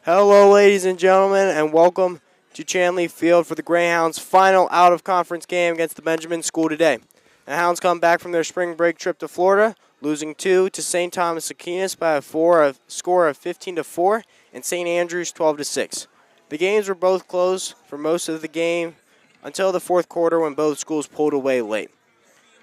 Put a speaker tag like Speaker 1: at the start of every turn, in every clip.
Speaker 1: Hello, ladies and gentlemen, and welcome to Chanley Field for the Greyhounds' final out-of-conference game against the Benjamin School today. The Hounds come back from their spring break trip to Florida, losing to St. Thomas Aquinas by a score of 15-4 and St. Andrews 12-6. The games were both close for most of the game until the fourth quarter when both schools pulled away late.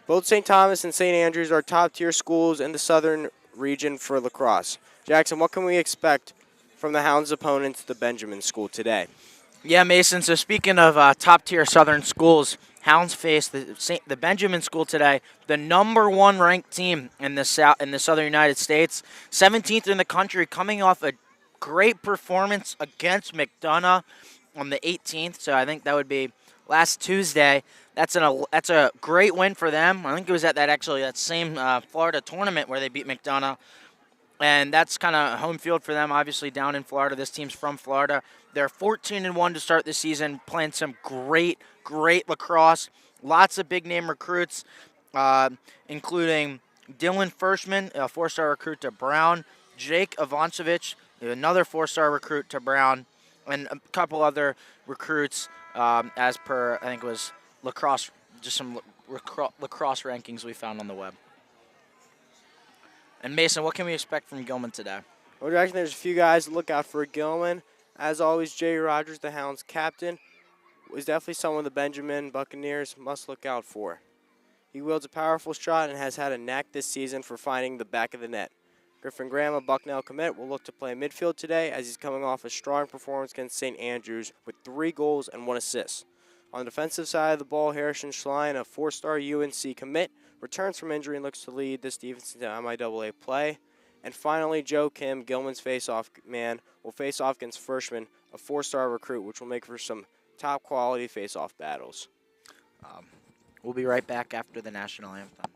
Speaker 1: Both St. Thomas and St. Andrews are top-tier schools in the southern region for lacrosse. Jackson, what can we expect from the Hounds' opponents, the Benjamin School, today?
Speaker 2: Yeah, Mason. So speaking of top-tier Southern schools, Hounds face the Benjamin School today, the number one ranked team in the Southern United States, 17th in the country, coming off a great performance against McDonough on the 18th. So I think that would be last Tuesday. That's a great win for them. I think it was at that same Florida tournament where they beat McDonough. And that's kind of home field for them, obviously, down in Florida. This team's from Florida. They're 14-1 to start the season, playing some great lacrosse. Lots of big-name recruits, including Dylan Firschman, a four-star recruit to Brown, Jake Ivancevich, another four-star recruit to Brown, and a couple other recruits as per, I think it was lacrosse, just some lacrosse rankings we found on the web. And Mason, what can we expect from Gilman today?
Speaker 1: Well, Jackson, there's a few guys to look out for Gilman. As always, Jay Rogers, the Hounds captain, is definitely someone the Benjamin Buccaneers must look out for. He wields a powerful shot and has had a knack this season for finding the back of the net. Griffin Graham, a Bucknell commit, will look to play midfield today as he's coming off a strong performance against St. Andrews with 3 goals and 1 assist. On the defensive side of the ball, Harrison Schlein, a 4-star UNC commit, returns from injury and looks to lead this defense into MIAA play. And finally, Joe Kim, Gilman's face-off man, will face off against Firschman, a 4-star recruit, which will make for some top-quality face-off battles.
Speaker 2: We'll be right back after the national anthem.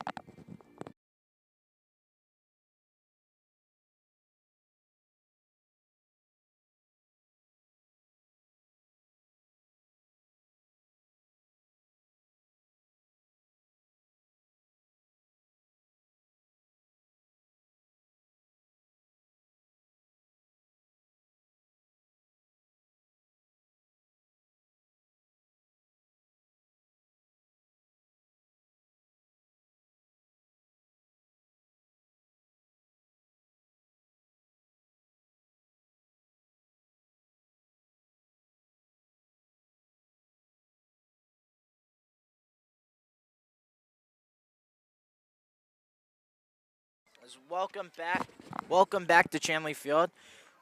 Speaker 2: Welcome back to Chanley Field.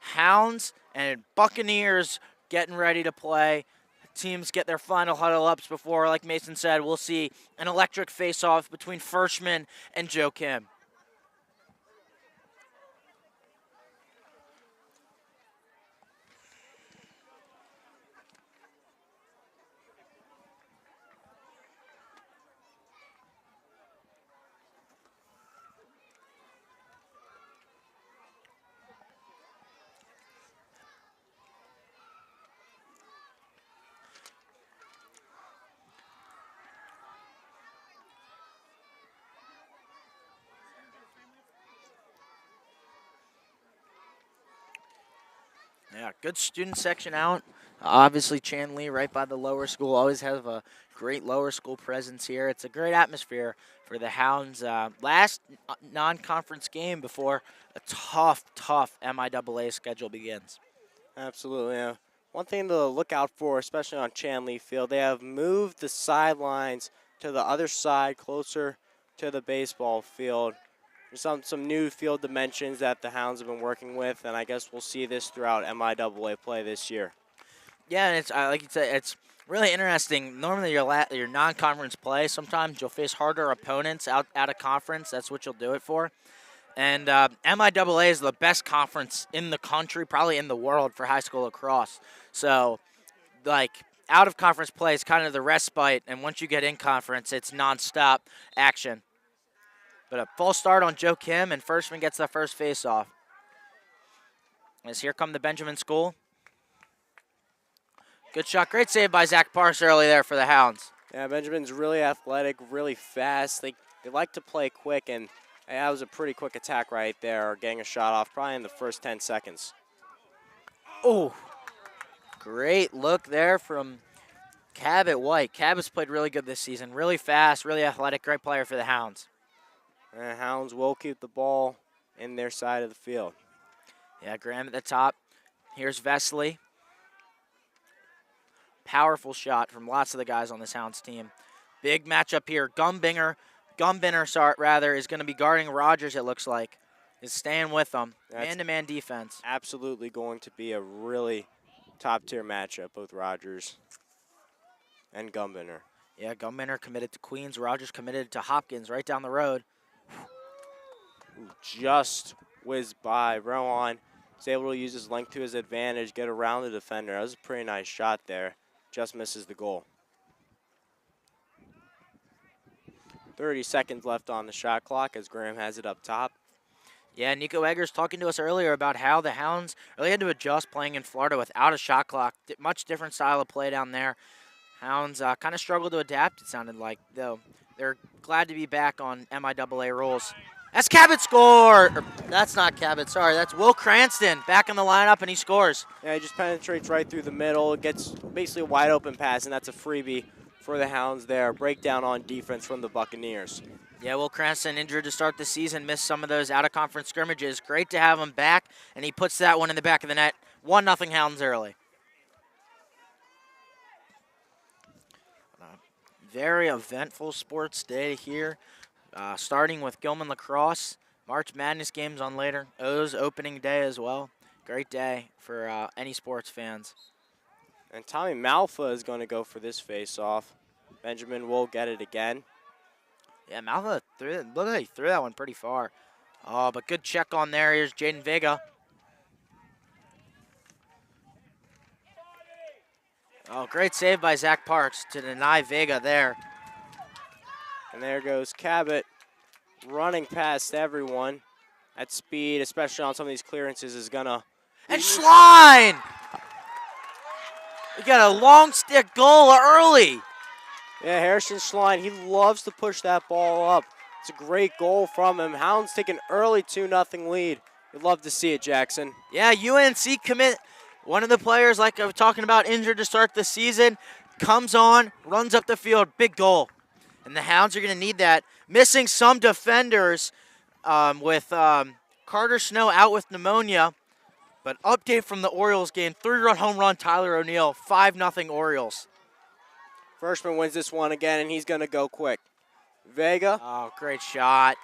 Speaker 2: Hounds and Buccaneers getting ready to play. Teams get their final huddle ups before, like Mason said, we'll see an electric face-off between Firschman and Joe Kim. Yeah, good student section out. Obviously, Chanley, right by the lower school, always have a great lower school presence here. It's a great atmosphere for the Hounds. Last non-conference game before a tough MIAA schedule begins.
Speaker 1: Absolutely. Yeah. One thing to look out for, especially on Chanley Field, they have moved the sidelines to the other side, closer to the baseball field. There's some new field dimensions that the Hounds have been working with, and I guess we'll see this throughout MIAA play this year.
Speaker 2: Yeah, and it's like you said, it's really interesting. Normally, your non-conference play, sometimes you'll face harder opponents out of conference. That's what you'll do it for. And MIAA is the best conference in the country, probably in the world, for high school lacrosse. So, like, out-of-conference play is kind of the respite, and once you get in conference, it's nonstop action. But a full start on Joe Kim, and Firschman gets the first face-off. As here come the Benjamin School. Good shot. Great save by Zach Parks early there for the Hounds.
Speaker 1: Yeah, Benjamin's really athletic, really fast. They like to play quick, and that was a pretty quick attack right there, getting a shot off probably in the first 10 seconds.
Speaker 2: Oh, great look there from Cabot White. Cabot's played really good this season. Really fast, really athletic, great player for the Hounds.
Speaker 1: And Hounds will keep the ball in their side of the field.
Speaker 2: Yeah, Graham at the top. Here's Vesley. Powerful shot from lots of the guys on this Hounds team. Big matchup here. Gumbinner, is going to be guarding Rogers, it looks like. Is staying with them. Man-to-man defense.
Speaker 1: Absolutely going to be a really top-tier matchup, both Rogers and Gumbinner.
Speaker 2: Yeah, Gumbinner committed to Queens. Rogers committed to Hopkins right down the road.
Speaker 1: Just whizzed by. Rowan was able to use his length to his advantage, get around the defender. That was a pretty nice shot there. Just misses the goal. 30 seconds left on the shot clock as Graham has it up top.
Speaker 2: Yeah, Nico Eggers talking to us earlier about how the Hounds really had to adjust playing in Florida without a shot clock. Much different style of play down there. Hounds kind of struggled to adapt, it sounded like, though. They're glad to be back on MIAA rules. That's Cabot score! That's not Cabot, sorry. That's Will Cranston back in the lineup, and he scores.
Speaker 1: Yeah, he just penetrates right through the middle. It gets basically a wide open pass, and that's a freebie for the Hounds there. Breakdown on defense from the Buccaneers.
Speaker 2: Yeah, Will Cranston injured to start the season, missed some of those out-of-conference scrimmages. Great to have him back, and he puts that one in the back of the net. 1-0 Hounds early. Very eventful sports day here, starting with Gilman Lacrosse. March Madness games on later. O's opening day as well. Great day for any sports fans.
Speaker 1: And Tommy Malfa is going to go for this face-off. Benjamin will get it again.
Speaker 2: Yeah, Malfa looked like he threw that one pretty far. Oh, but good check on there. Here's Jaden Vega. Oh, great save by Zach Parks to deny Vega there.
Speaker 1: And there goes Cabot running past everyone at speed, especially on some of these clearances, is going to...
Speaker 2: And Schlein! We got a long stick goal early.
Speaker 1: Yeah, Harrison Schlein, he loves to push that ball up. It's a great goal from him. Hounds take an early 2-0 lead. You'd love to see it, Jackson.
Speaker 2: Yeah, UNC commit. One of the players, like I was talking about, injured to start the season, comes on, runs up the field, big goal. And the Hounds are going to need that. Missing some defenders with Carter Snow out with pneumonia. But update from the Orioles game, 3-run home run, Tyler O'Neill, 5-0 Orioles.
Speaker 1: Freshman wins this one again, and he's going to go quick. Vega.
Speaker 2: Oh, great shot.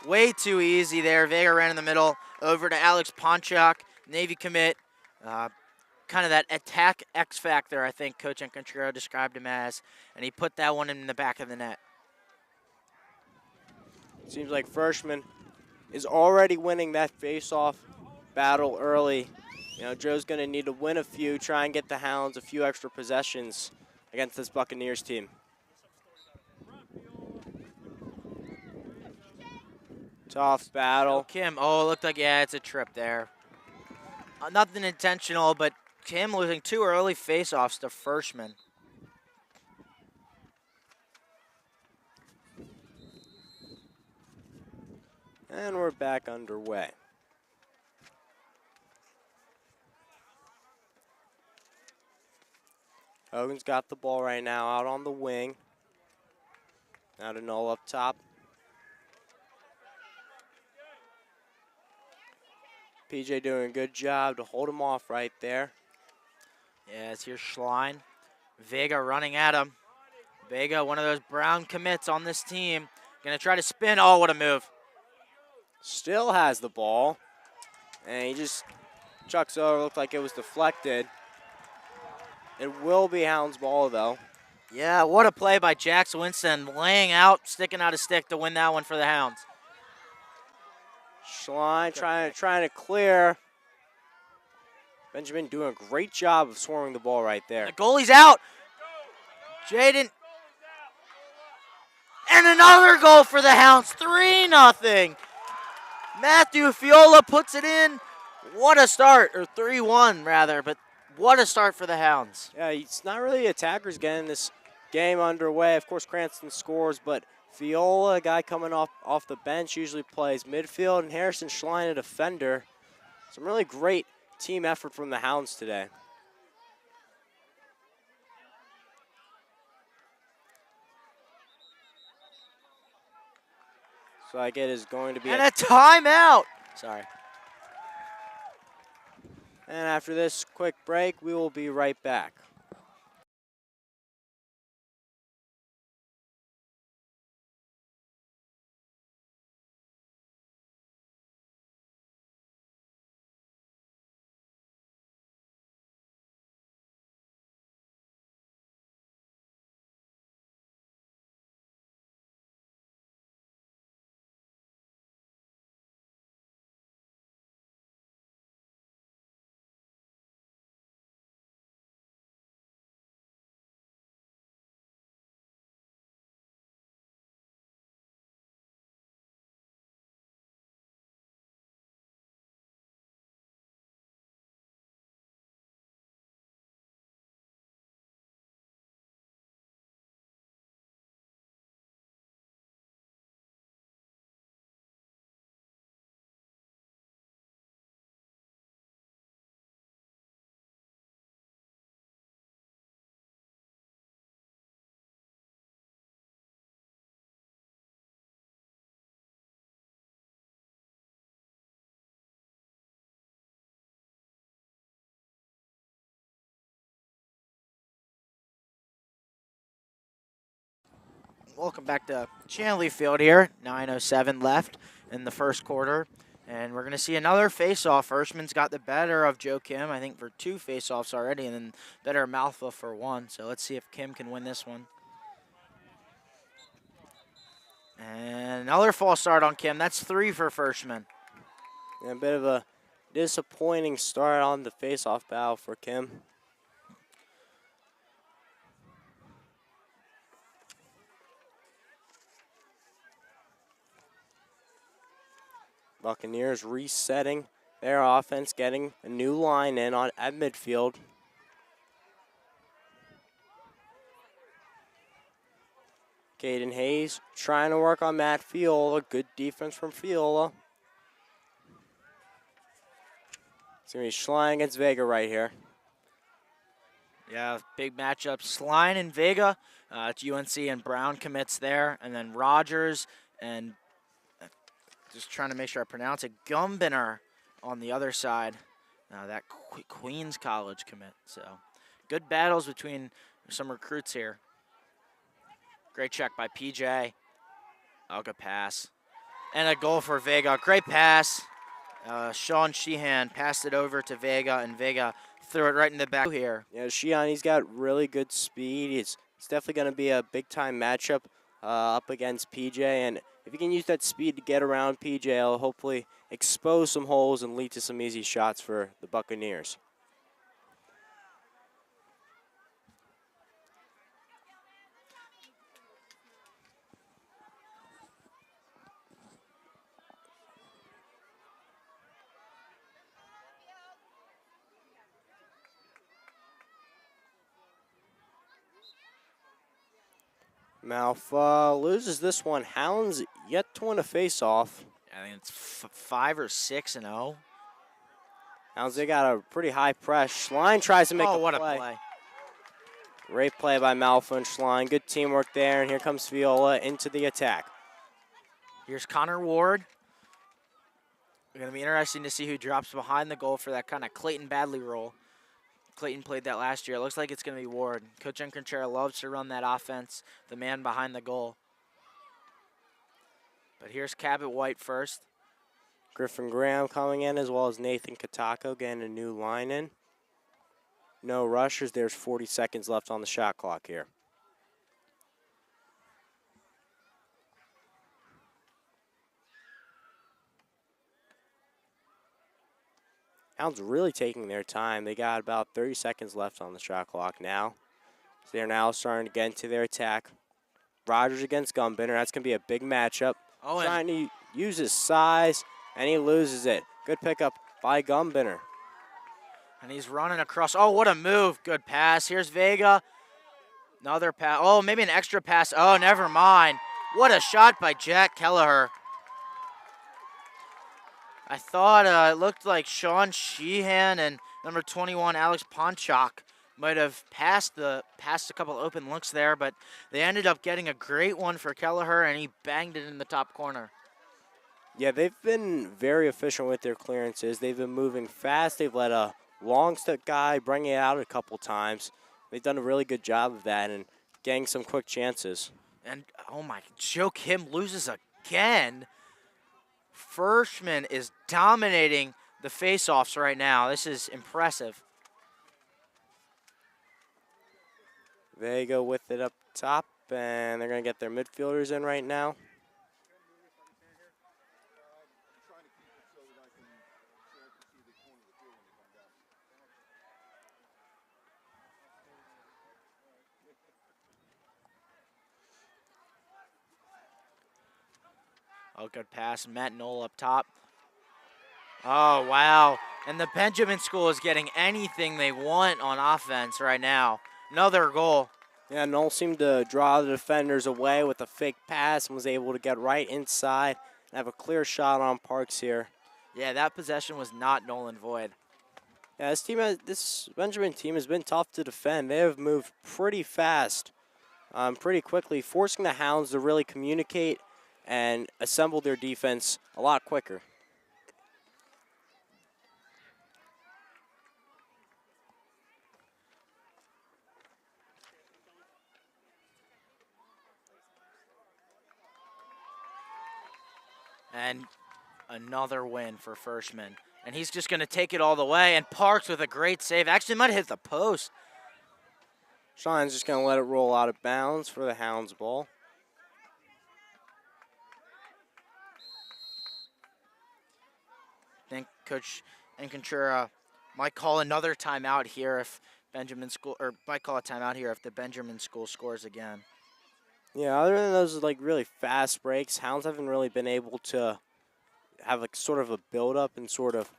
Speaker 2: Way too easy there. Vega ran in the middle, over to Alex Ponchak, Navy commit. Kind of that attack X factor, I think Coach Encontrero described him as, and he put that one in the back of the net.
Speaker 1: Seems like Freshman is already winning that face-off battle early. You know, Joe's going to need to win a few, try and get the Hounds a few extra possessions against this Buccaneers team. Tough battle.
Speaker 2: Kim, oh, it looked like, yeah, it's a trip there. Nothing intentional, but Kim losing 2 early face-offs to Freshman.
Speaker 1: And we're back underway. Hogan's got the ball right now out on the wing. Now to Null up top. PJ doing a good job to hold him off right there.
Speaker 2: Yeah, it's here Schlein. Vega running at him. Vega, one of those Brown commits on this team. Gonna try to spin. Oh, what a move.
Speaker 1: Still has the ball. And he just chucks over. Looked like it was deflected. It will be Hounds ball, though.
Speaker 2: Yeah, what a play by Jax Winston. Laying out, sticking out a stick to win that one for the Hounds.
Speaker 1: Schlein trying to clear. Benjamin doing a great job of swarming the ball right there.
Speaker 2: The goalie's out. Jaden. And another goal for the Hounds. 3-0. Matthew Fiola puts it in. What a start. Or 3-1, rather. But what a start for the Hounds.
Speaker 1: Yeah, it's not really attackers getting this game underway. Of course, Cranston scores, but Fiola, a guy coming off the bench, usually plays midfield, and Harrison Schlein, a defender. Some really great team effort from the Hounds today. So I get is going to be
Speaker 2: and a timeout. Sorry.
Speaker 1: And after this quick break, we will be right back.
Speaker 2: Welcome back to Chanley Field here. 9:07 left in the first quarter. And we're going to see another face-off. Hirschman's got the better of Joe Kim, I think, for 2 face-offs already, and then better of Malfa for 1. So let's see if Kim can win this one. And another false start on Kim. That's 3 for Hirschman.
Speaker 1: And a bit of a disappointing start on the face-off battle for Kim. Buccaneers resetting their offense, getting a new line in at midfield. Caden Hayes trying to work on Matt Fiola. Good defense from Fiola. It's going to be Schlein against Vega right here.
Speaker 2: Yeah, big matchup. Schlein and Vega. It's UNC and Brown commits there. And then Rogers and just trying to make sure I pronounce it, Gumbiner on the other side. That Queens College commit. So good battles between some recruits here. Great check by PJ. Oh, good pass. And a goal for Vega. Great pass. Sean Sheehan passed it over to Vega, and Vega threw it right in the back here.
Speaker 1: Yeah, Sheehan, he's got really good speed. It's definitely going to be a big-time matchup up against PJ, and if you can use that speed to get around PJ, it'll hopefully expose some holes and lead to some easy shots for the Buccaneers. Malfa loses this one. Hounds yet to win a face-off.
Speaker 2: I think it's 5 or 6-0.
Speaker 1: Hounds, they got a pretty high press. Schlein tries to make a play.
Speaker 2: Oh, what a play.
Speaker 1: Great play by Malfa and Schlein. Good teamwork there, and here comes Viola into the attack.
Speaker 2: Here's Connor Ward. It's going to be interesting to see who drops behind the goal for that kind of Clayton Badley role. Clayton played that last year. It looks like it's going to be Ward. Coach Enconchera loves to run that offense, the man behind the goal. But here's Cabot White first.
Speaker 1: Griffin Graham coming in, as well as Nathan Katako getting a new line in. No rushers. There's 40 seconds left on the shot clock here. Hounds really taking their time. They got about 30 seconds left on the shot clock now. So they're now starting to get into their attack. Rogers against Gumbiner. That's going to be a big matchup.
Speaker 2: Oh,
Speaker 1: trying to use his size, and he loses it. Good pickup by Gumbiner.
Speaker 2: And he's running across. Oh, what a move. Good pass. Here's Vega. Another pass. Oh, maybe an extra pass. Oh, never mind. What a shot by Jack Kelleher. I thought it looked like Sean Sheehan and number 21 Alex Ponchak might have passed a couple open looks there, but they ended up getting a great one for Kelleher, and he banged it in the top corner.
Speaker 1: Yeah, they've been very efficient with their clearances. They've been moving fast. They've let a long step guy bring it out a couple times. They've done a really good job of that and getting some quick chances.
Speaker 2: And, oh my, Joe Kim loses again. Freshman is dominating the faceoffs right now. This is impressive.
Speaker 1: They go with it up top, and they're going to get their midfielders in right now.
Speaker 2: Oh, good pass. Matt Knoll up top. Oh, wow. And the Benjamin School is getting anything they want on offense right now. Another goal.
Speaker 1: Yeah, Knoll seemed to draw the defenders away with a fake pass and was able to get right inside and have a clear shot on Parks here.
Speaker 2: Yeah, that possession was not null and void.
Speaker 1: Yeah, this Benjamin team has been tough to defend. They have moved pretty fast, pretty quickly, forcing the Hounds to really communicate and assemble their defense a lot quicker.
Speaker 2: And another win for Freshman. And he's just going to take it all the way. And Parks with a great save. Actually might have hit the post.
Speaker 1: Sean's just going to let it roll out of bounds for the Hounds ball.
Speaker 2: I think Coach Encontura might call another timeout here if Benjamin School, or might call a timeout here if the Benjamin School scores again.
Speaker 1: Yeah, other than those like really fast breaks, Hounds haven't really been able to have like sort of a build-up and sort of,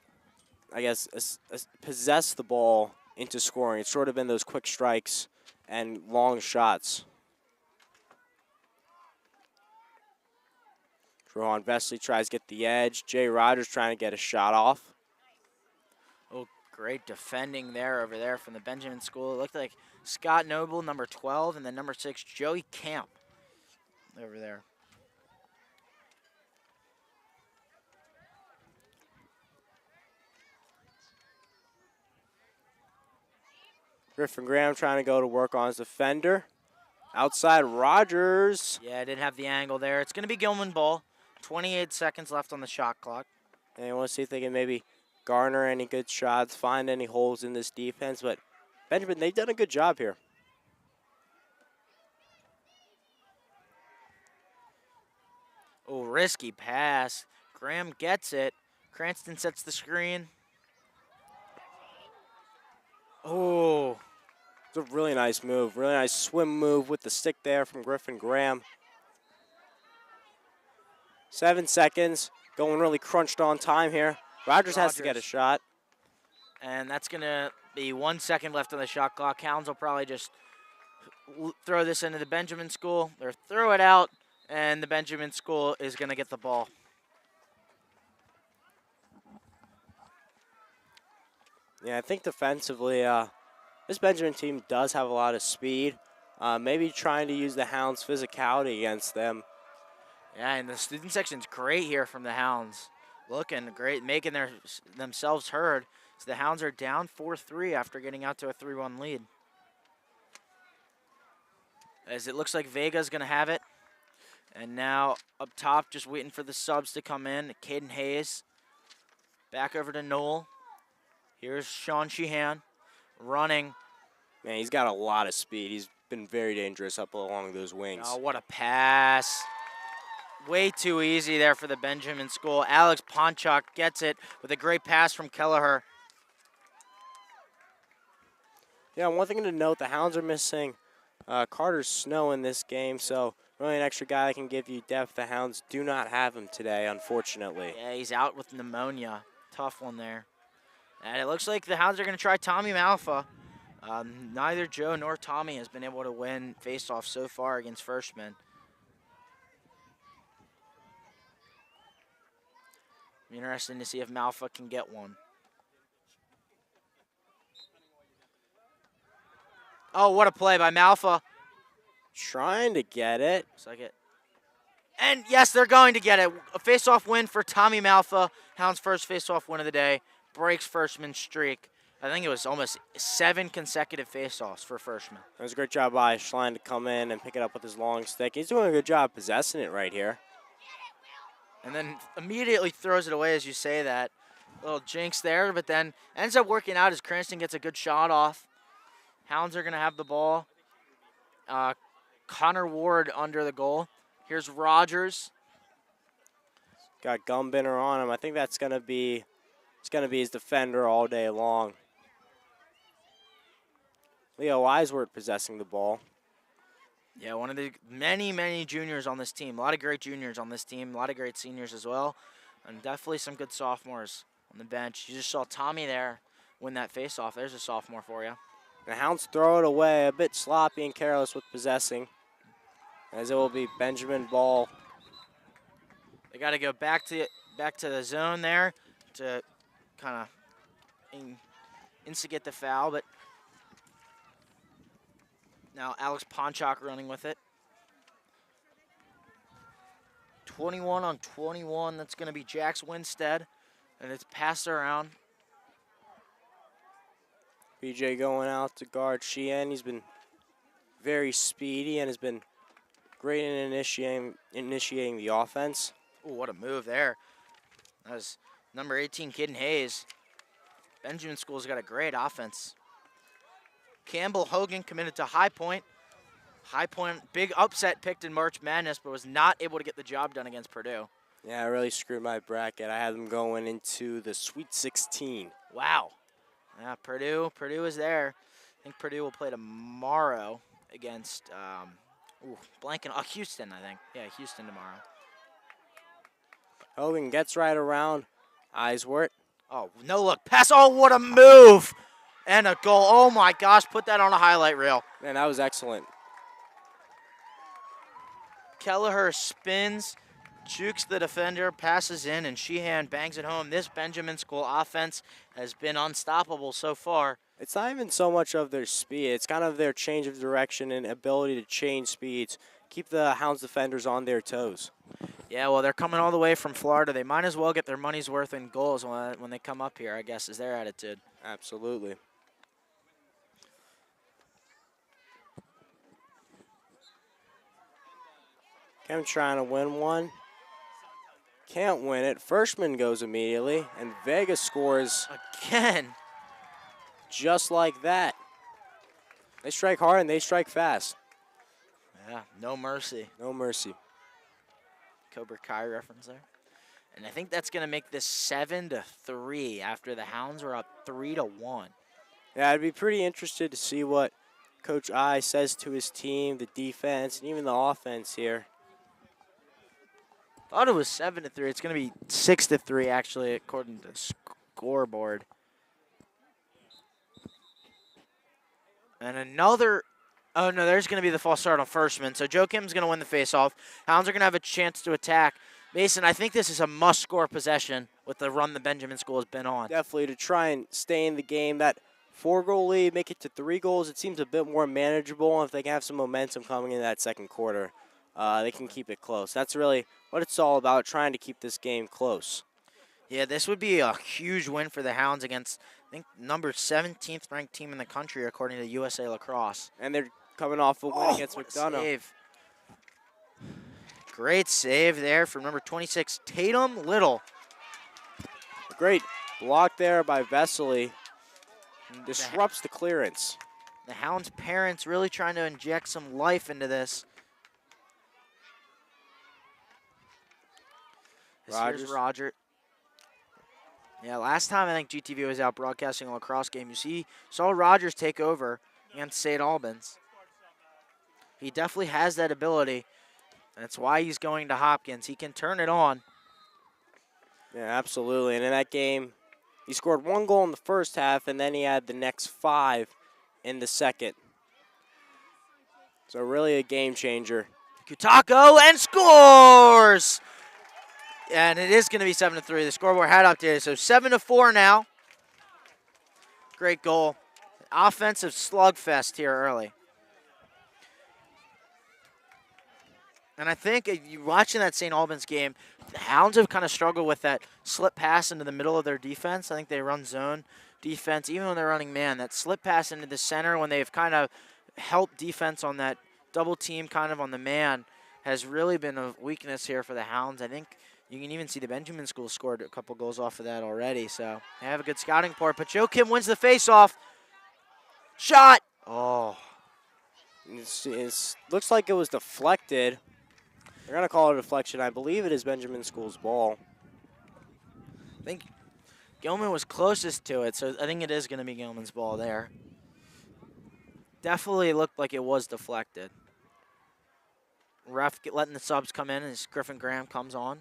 Speaker 1: I guess, possess the ball into scoring. It's sort of been those quick strikes and long shots. Rohan Vesley tries to get the edge. Jay Rogers trying to get a shot off.
Speaker 2: Oh, great defending there over there from the Benjamin School. It looked like Scott Noble, number 12, and then number 6, Joey Camp over there.
Speaker 1: Griffin Graham trying to go to work on his defender. Outside Rogers.
Speaker 2: Yeah, didn't have the angle there. It's going to be Gilman ball. 28 seconds left on the shot clock.
Speaker 1: And I want to see if they can maybe garner any good shots, find any holes in this defense. But Benjamin, they've done a good job here.
Speaker 2: Oh, risky pass. Graham gets it. Cranston sets the screen. Oh.
Speaker 1: It's a really nice move. Really nice swim move with the stick there from Griffin Graham. 7 seconds. Going really crunched on time here. Rogers has to get a shot.
Speaker 2: And that's going to be 1 second left on the shot clock. Hounds will probably just throw this into the Benjamin School, or throw it out, and the Benjamin School is going to get the ball.
Speaker 1: Yeah, I think defensively, this Benjamin team does have a lot of speed. Maybe trying to use the Hounds' physicality against them.
Speaker 2: Yeah, and the student section's great here from the Hounds. Looking great, making themselves heard. So the Hounds are down 4-3 after getting out to a 3-1 lead. As it looks like Vega's going to have it. And now up top, just waiting for the subs to come in. Caden Hayes. Back over to Knoll. Here's Sean Sheehan running.
Speaker 1: Man, he's got a lot of speed. He's been very dangerous up along those wings.
Speaker 2: Oh, what a pass. Way too easy there for the Benjamin School. Alex Ponchak gets it with a great pass from Kelleher.
Speaker 1: Yeah, one thing to note, the Hounds are missing Carter Snow in this game, so really an extra guy that can give you depth. The Hounds do not have him today, unfortunately.
Speaker 2: Yeah, he's out with pneumonia. Tough one there. And it looks like the Hounds are going to try Tommy Malfa. Neither Joe nor Tommy has been able to win faceoff so far against Freshman. Interesting to see if Malfa can get one. Oh, what a play by Malfa.
Speaker 1: Trying to get it.
Speaker 2: Looks like it. And yes, they're going to get it. A face-off win for Tommy Malfa. Hounds' first face-off win of the day. Breaks Firstman's streak. I think it was almost 7 consecutive face-offs for Firstman.
Speaker 1: It was a great job by Schlein to come in and pick it up with his long stick. He's doing a good job possessing it right here.
Speaker 2: And then immediately throws it away as you say that. Little jinx there, but then ends up working out as Cranston gets a good shot off. Hounds are going to have the ball. Connor Ward under the goal. Here's Rogers.
Speaker 1: Got Gumbinder on him. I think that's going to be his defender all day long. Leo Eiswert possessing the ball.
Speaker 2: Yeah, one of the many, many juniors on this team. A lot of great juniors on this team. A lot of great seniors as well. And definitely some good sophomores on the bench. You just saw Tommy there win that face-off. There's a sophomore for you.
Speaker 1: The Hounds throw it away, a bit sloppy and careless with possessing, as it will be Benjamin ball.
Speaker 2: They got to go back to the zone there to kind of instigate the foul, but now Alex Ponchak running with it. 21 on 21. That's going to be Jax Winstead, and it's passed around.
Speaker 1: BJ going out to guard Sheehan. He's been very speedy and has been great in initiating the offense.
Speaker 2: Ooh, what a move there. That was number 18, Kidden Hayes. Benjamin School's got a great offense. Campbell Hogan committed to High Point. High Point, big upset picked in March Madness, but was not able to get the job done against Purdue.
Speaker 1: Yeah, I really screwed my bracket. I had them going into the Sweet 16.
Speaker 2: Wow. Yeah, Purdue is there. I think Purdue will play tomorrow against, Houston, I think. Yeah, Houston tomorrow.
Speaker 1: Hogan gets right around Eiswert.
Speaker 2: Oh, no look. Pass. Oh, what a move. And a goal. Oh, my gosh. Put that on a highlight reel.
Speaker 1: Man, that was excellent.
Speaker 2: Kelleher spins, jukes the defender, passes in, and Sheehan bangs it home. This Benjamin School offense has been unstoppable so far.
Speaker 1: It's not even so much of their speed. It's kind of their change of direction and ability to change speeds. Keep the Hounds defenders on their toes.
Speaker 2: Yeah, well, they're coming all the way from Florida. They might as well get their money's worth in goals when they come up here, I guess, is their attitude.
Speaker 1: Absolutely. Kevin trying to win one. Can't win it. Firstman goes immediately, and Vega scores
Speaker 2: again.
Speaker 1: Just like that. They strike hard and they strike fast.
Speaker 2: Yeah, no mercy.
Speaker 1: No mercy.
Speaker 2: Cobra Kai reference there. And I think that's going to make this 7-3 after the Hounds were up 3-1.
Speaker 1: Yeah, I'd be pretty interested to see what Coach I says to his team, the defense, and even the offense here.
Speaker 2: Thought it was 7-3. It's going to be 6-3 actually, according to the scoreboard. And another. Oh no, there's going to be the false start on Firstman. So Joe Kim's going to win the faceoff. Hounds are going to have a chance to attack. Mason, I think this is a must-score possession with the run the Benjamin School has been on.
Speaker 1: Definitely to try and stay in the game. That 4-goal lead, make it to 3 goals. It seems a bit more manageable. If they can have some momentum coming in that second quarter, they can keep it close. That's really what it's all about, trying to keep this game close.
Speaker 2: Yeah, this would be a huge win for the Hounds against, I think, number 17th ranked team in the country, according to USA Lacrosse.
Speaker 1: And they're coming off a win against McDonough.
Speaker 2: Save. Great save there from number 26, Tatum Little.
Speaker 1: Great block there by Vesely. Disrupts the clearance.
Speaker 2: The Hounds' parents really trying to inject some life into this. Here's Roger. Yeah, last time I think GTV was out broadcasting a lacrosse game, you saw Rogers take over against St. Albans. He definitely has that ability. That's why he's going to Hopkins. He can turn it on.
Speaker 1: Yeah, absolutely. And in that game, he scored 1 goal in the first half, and then he had the next 5 in the second. So really a game changer.
Speaker 2: Kutako and scores! And it is going to be 7-3. The scoreboard had updated, so 7-4 now. Great goal. Offensive slugfest here early. And I think you watching that St. Albans game, the Hounds have kind of struggled with that slip pass into the middle of their defense. I think they run zone defense, even when they're running man. That slip pass into the center when they've kind of helped defense on that double team kind of on the man has really been a weakness here for the Hounds. I think you can even see the Benjamin School scored a couple goals off of that already. So they have a good scouting report. But Joe Kim wins the faceoff. Shot. Oh.
Speaker 1: It looks like it was deflected. They're going to call it a deflection. I believe it is Benjamin School's ball.
Speaker 2: I think Gilman was closest to it, so I think it is going to be Gilman's ball there. Definitely looked like it was deflected. Ref letting the subs come in as Griffin Graham comes on.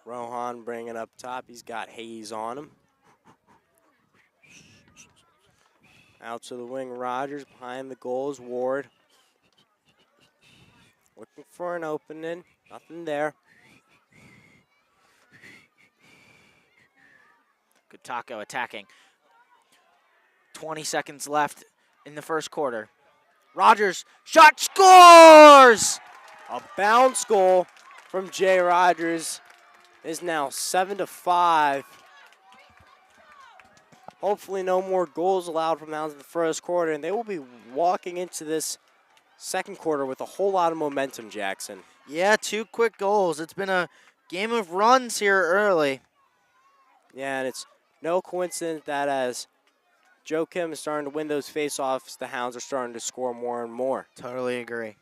Speaker 1: Rohan bringing up top. He's got Hayes on him. Out to the wing, Rogers. Behind the goals, Ward. Looking for an opening. Nothing there.
Speaker 2: Good taco attacking. 20 seconds left in the first quarter. Rogers, shot, scores!
Speaker 1: A bounce goal from Jay Rogers is now 7-5. Hopefully no more goals allowed from the Hounds in the first quarter, and they will be walking into this second quarter with a whole lot of momentum, Jackson.
Speaker 2: Yeah, 2 quick goals. It's been a game of runs here early.
Speaker 1: Yeah, and it's no coincidence that as Joe Kim is starting to win those faceoffs, the Hounds are starting to score more and more.
Speaker 2: Totally agree.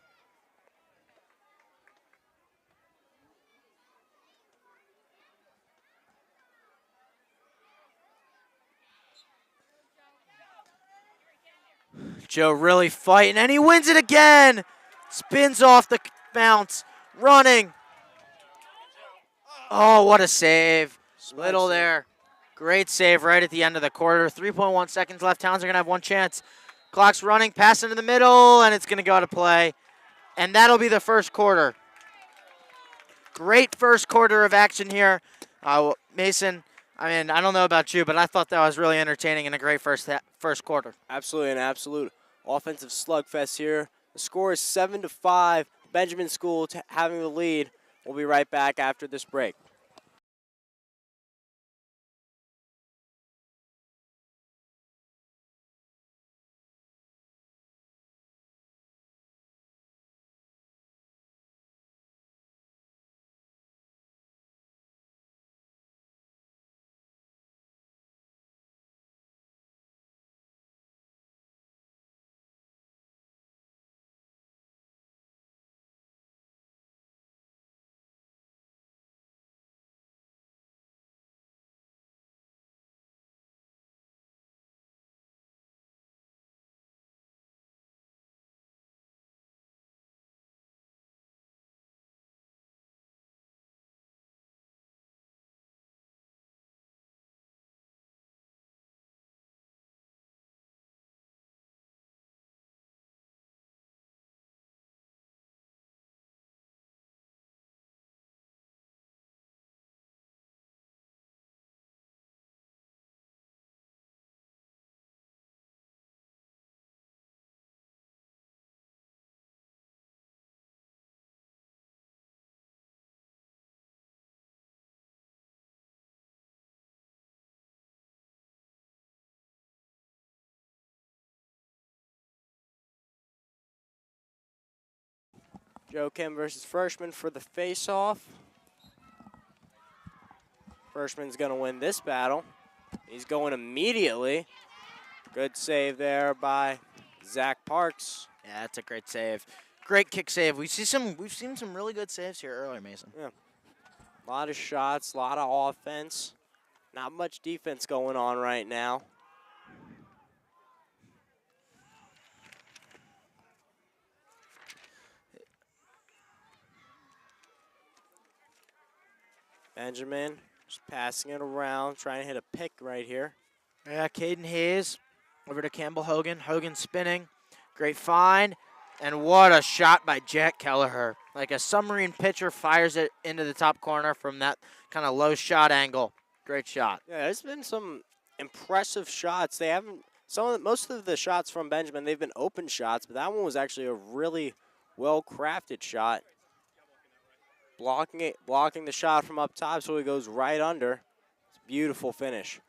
Speaker 2: Joe really fighting, and he wins it again. Spins off the bounce, running. Oh, what a save. Little there. Great save right at the end of the quarter. 3.1 seconds left. Towns are going to have one chance. Clock's running, pass into the middle, and it's going to go to play. And that'll be the first quarter. Great first quarter of action here. Mason, I mean, I don't know about you, but I thought that was really entertaining and a great first quarter.
Speaker 1: Absolutely, an absolute offensive slugfest here. The score is 7-5. Benjamin School having the lead. We'll be right back after this break. Joe Kim versus Freshman for the face-off. Freshman's going to win this battle. He's going immediately. Good save there by Zach Parks.
Speaker 2: Yeah, that's a great save. Great kick save. We've seen some really good saves here earlier, Mason.
Speaker 1: Yeah. A lot of shots, a lot of offense. Not much defense going on right now. Benjamin just passing it around, trying to hit a pick right here.
Speaker 2: Yeah, Caden Hayes over to Campbell Hogan. Hogan spinning. Great find. And what a shot by Jack Kelleher. Like a submarine pitcher fires it into the top corner from that kind of low shot angle. Great shot.
Speaker 1: Yeah, there's been some impressive shots. They haven't most of the shots from Benjamin, they've been open shots, but that one was actually a really well-crafted shot. Blocking the shot from up top so he goes right under. It's a beautiful finish.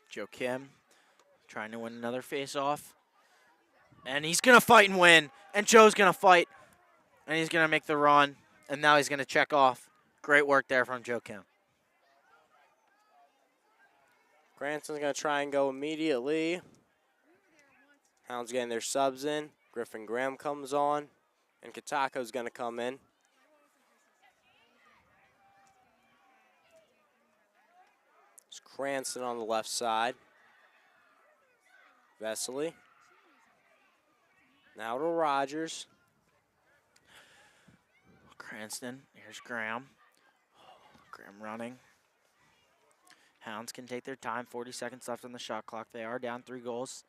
Speaker 2: Joe Kim trying to win another face-off. And he's going to fight and win. And Joe's going to fight. And he's going to make the run. And now he's going to check off. Great work there from Joe Kim.
Speaker 1: Cranston's going to try and go immediately. Hounds getting their subs in. Griffin Graham comes on. And Katako's going to come in. It's Cranston on the left side. Vesely. Now to Rogers.
Speaker 2: Cranston. Here's Graham. Graham running. Hounds can take their time. 40 seconds left on the shot clock. They are down 3 goals.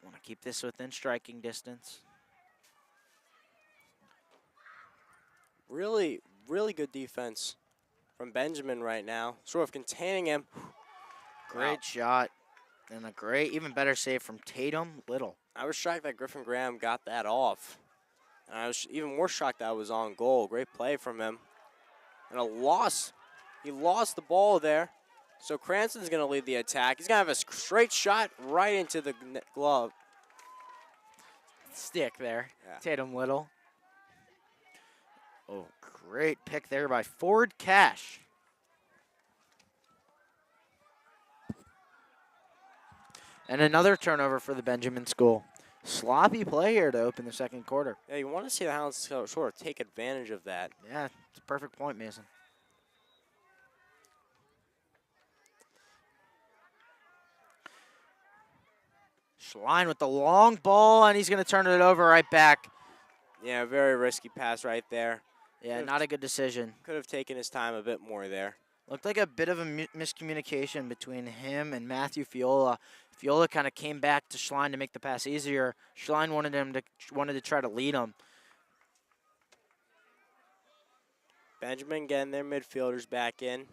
Speaker 2: Want to keep this within striking distance.
Speaker 1: Really, really good defense from Benjamin right now. Sort of containing him.
Speaker 2: Great shot. And a great, even better save from Tatum Little.
Speaker 1: I was shocked that Griffin Graham got that off. And I was even more shocked that it was on goal. Great play from him. And a loss. He lost the ball there. So Cranston's going to lead the attack. He's going to have a straight shot right into the glove.
Speaker 2: Stick there.
Speaker 1: Yeah.
Speaker 2: Tatum Little. Oh, great pick there by Ford Cash. And another turnover for the Benjamin School. Sloppy play here to open the second quarter.
Speaker 1: Yeah, you want to see the Hounds sort of take advantage of that.
Speaker 2: Yeah, it's a perfect point, Mason. Schlein with the long ball, and he's going to turn it over right back.
Speaker 1: Yeah, very risky pass right there.
Speaker 2: Yeah, not a good decision.
Speaker 1: Could have taken his time a bit more there.
Speaker 2: Looked like a bit of a miscommunication between him and Matthew Fiola. Fiola kind of came back to Schlein to make the pass easier. Schlein wanted to try to lead him.
Speaker 1: Benjamin getting their midfielders back in.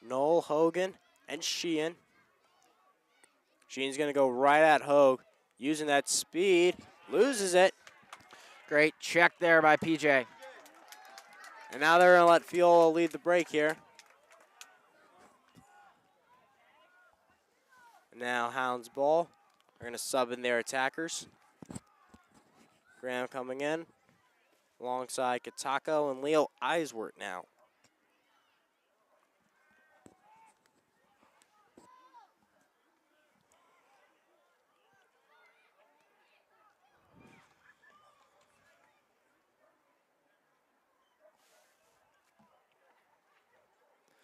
Speaker 1: Noel, Hogan, and Sheehan. Sheehan's going to go right at Hogue. Using that speed. Loses it.
Speaker 2: Great check there by PJ.
Speaker 1: And now they're going to let Fiola lead the break here. Now Hounds ball. They're going to sub in their attackers. Graham coming in. Alongside Katako and Leo Eiswert now.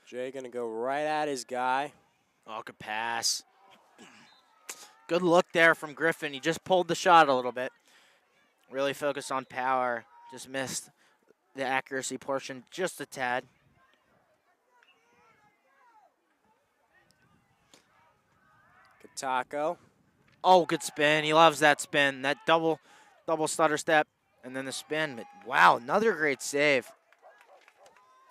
Speaker 1: Jay going to go right at his guy.
Speaker 2: Oh, good pass. Good look there from Griffin. He just pulled the shot a little bit. Really focused on power. Just missed the accuracy portion just a tad.
Speaker 1: Katako.
Speaker 2: Oh, good spin. He loves that spin. That double stutter step and then the spin. But wow, another great save.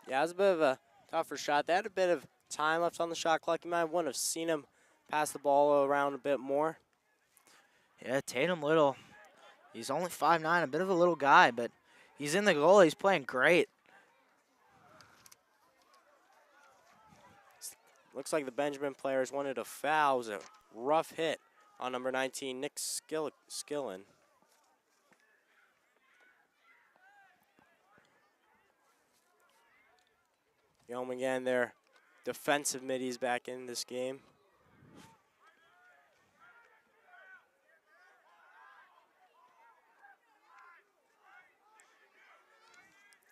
Speaker 1: Yeah, it was a bit of a tougher shot. They had a bit of time left on the shot clock. You might want to have seen him pass the ball around a bit more.
Speaker 2: Yeah, Tatum Little. He's only 5'9", a bit of a little guy, but he's in the goal. He's playing great.
Speaker 1: Looks like the Benjamin players wanted a foul. It was a rough hit on number 19, Nick Skillen. Yom again, their defensive middies back in this game.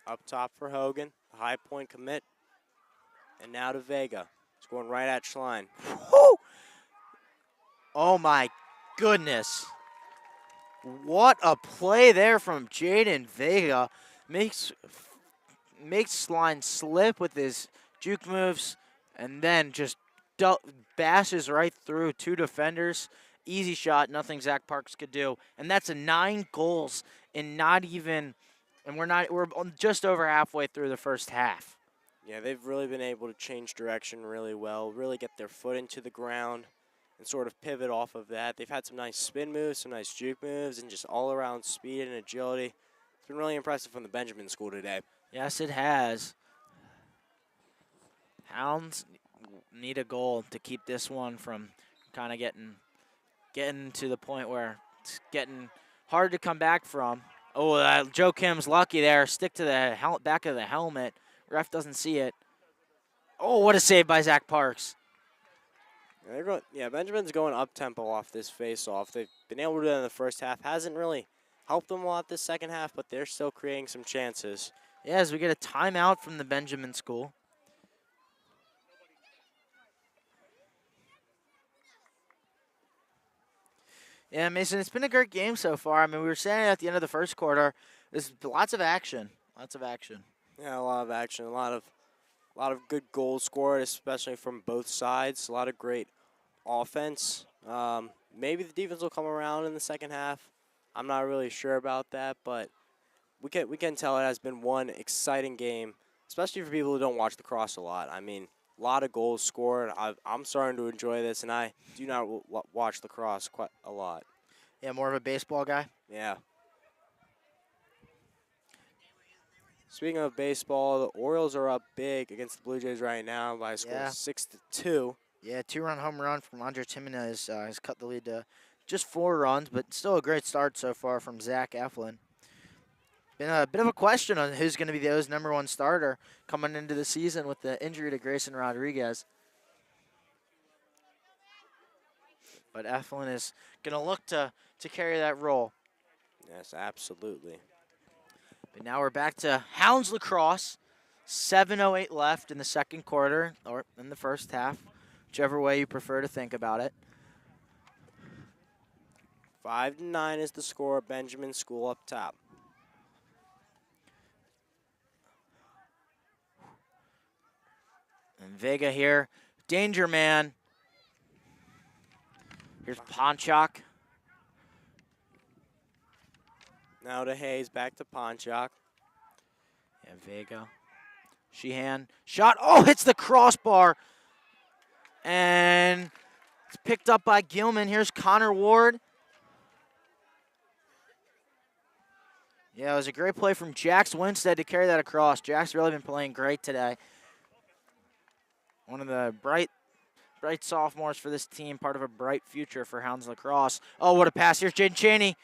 Speaker 1: Up top for Hogan, the high point commit. And now to Vega. It's going right at Schlein.
Speaker 2: Woo! Oh my goodness. What a play there from Jaden Vega. Makes line slip with his juke moves, and then just bashes right through 2 defenders. Easy shot, nothing Zach Parks could do. And that's a 9 goals in not even, and we're just over halfway through the first half.
Speaker 1: Yeah, they've really been able to change direction really well, really get their foot into the ground and sort of pivot off of that. They've had some nice spin moves, some nice juke moves, and just all-around speed and agility. It's been really impressive from the Benjamin School today.
Speaker 2: Yes, it has. Hounds need a goal to keep this one from kind of getting to the point where it's getting hard to come back from. Oh, Joe Kim's lucky there. Stick to the back of the helmet. Ref doesn't see it. Oh, what a save by Zach Parks.
Speaker 1: Benjamin's going up-tempo off this face-off. They've been able to do that in the first half. Hasn't really helped them a lot this second half, but they're still creating some chances.
Speaker 2: Yeah, as we get a timeout from the Benjamin School. Yeah, Mason, it's been a great game so far. I mean, we were saying at the end of the first quarter, there's lots of action. Lots of action.
Speaker 1: Yeah, a lot of action, a lot of good goals scored, especially from both sides. A lot of great offense. Maybe the defense will come around in the second half. I'm not really sure about that, but we can tell it has been one exciting game, especially for people who don't watch lacrosse a lot. I mean, a lot of goals scored. I'm starting to enjoy this, and I do not watch lacrosse quite a lot.
Speaker 2: Yeah, more of a baseball guy?
Speaker 1: Yeah. Speaking of baseball, the Orioles are up big against the Blue Jays right now by a score of 6-2.
Speaker 2: Yeah, 2-run home run from Andres Jimenez has cut the lead to just 4 runs, but still a great start so far from Zach Eflin. Been a bit of a question on who's going to be the O's #1 starter coming into the season with the injury to Grayson Rodriguez. But Eflin is going to look to carry that role.
Speaker 1: Yes, absolutely.
Speaker 2: But now we're back to Hounds Lacrosse. 7:08 left in the second quarter, or in the first half, whichever way you prefer to think about it.
Speaker 1: 5-9 is the score. Benjamin School up top.
Speaker 2: And Vega here, danger man. Here's Ponchak.
Speaker 1: Now to Hayes, back to Ponchak.
Speaker 2: And Vega. Sheehan, shot, oh, hits the crossbar. And it's picked up by Gilman. Here's Connor Ward. Yeah, it was a great play from Jax Winstead to carry that across. Jack's really been playing great today. One of the bright sophomores for this team, part of a bright future for Hounds Lacrosse. Oh, what a pass. Here's Jaden Cheney.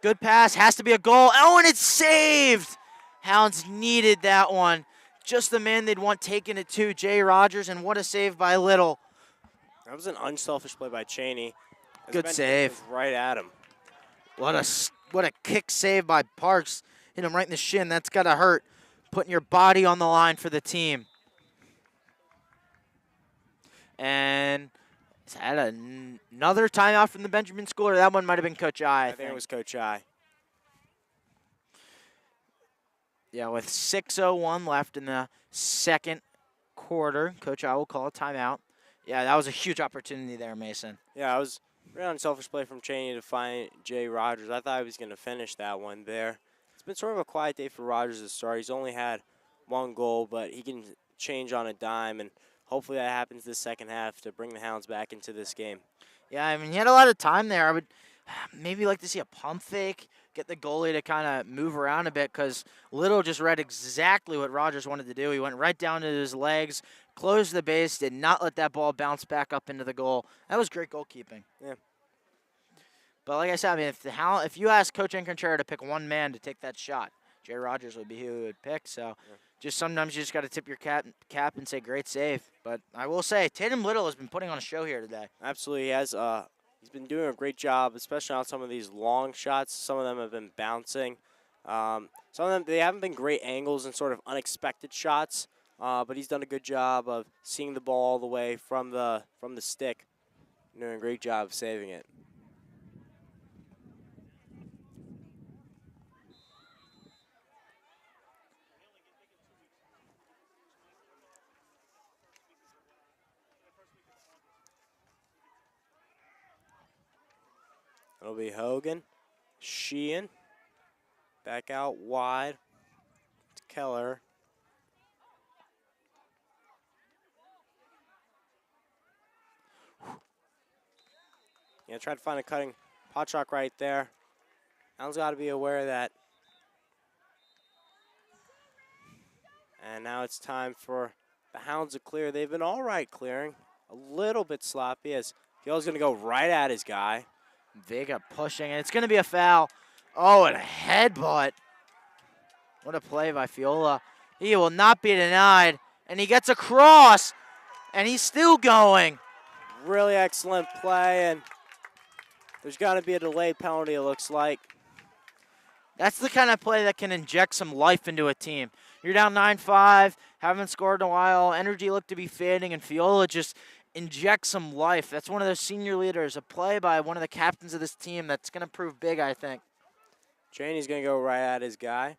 Speaker 2: Good pass, has to be a goal. Oh, and it's saved. Hounds needed that one. Just the man they'd want taking it to, Jay Rogers, and what a save by Little.
Speaker 1: That was an unselfish play by Cheney.
Speaker 2: Good save.
Speaker 1: Right at him.
Speaker 2: What a kick save by Parks. Hit him right in the shin. That's got to hurt. Putting your body on the line for the team. And is that another timeout from the Benjamin School, or that one might have been Coach I
Speaker 1: think it was Coach I.
Speaker 2: Yeah, with 6:01 left in the second quarter, Coach I will call a timeout. Yeah, that was a huge opportunity there, Mason.
Speaker 1: Yeah, it was a really unselfish play from Cheney to find Jay Rogers. I thought he was going to finish that one there. It's been sort of a quiet day for Rogers to start. He's only had 1 goal, but he can change on a dime, and hopefully that happens this second half to bring the Hounds back into this game.
Speaker 2: Yeah, I mean, he had a lot of time there. I would maybe like to see a pump fake, get the goalie to kind of move around a bit, because Little just read exactly what Rogers wanted to do. He went right down to his legs, closed the base, did not let that ball bounce back up into the goal. That was great goalkeeping.
Speaker 1: Yeah.
Speaker 2: But like I said, I mean, if you ask Coach Encontrera to pick one man to take that shot, Jay Rogers would be who he would pick. So just sometimes you just got to tip your cap and say great save. But I will say, Tatum Little has been putting on a show here today.
Speaker 1: Absolutely, he has. He's been doing a great job, especially on some of these long shots. Some of them have been bouncing. Some of them, they haven't been great angles and sort of unexpected shots, but he's done a good job of seeing the ball all the way from the stick. Doing a great job of saving it. It'll be Hogan. Sheehan. Back out wide to Keller. Yeah, try to find a cutting pot shot right there. Allen's got to be aware of that. And now it's time for the Hounds to clear. They've been all right clearing. A little bit sloppy as Gill's going to go right at his guy.
Speaker 2: Vega pushing, and it's going to be a foul. Oh, and a headbutt. What a play by Fiola. He will not be denied, and he gets across, and he's still going.
Speaker 1: Really excellent play, and there's got to be a delayed penalty, it looks like.
Speaker 2: That's the kind of play that can inject some life into a team. You're down 9-5, haven't scored in a while, energy looked to be fading, and Fiola just injects some life. That's one of those senior leaders, a play by one of the captains of this team that's going to prove big, I think.
Speaker 1: Cheney's going to go right at his guy.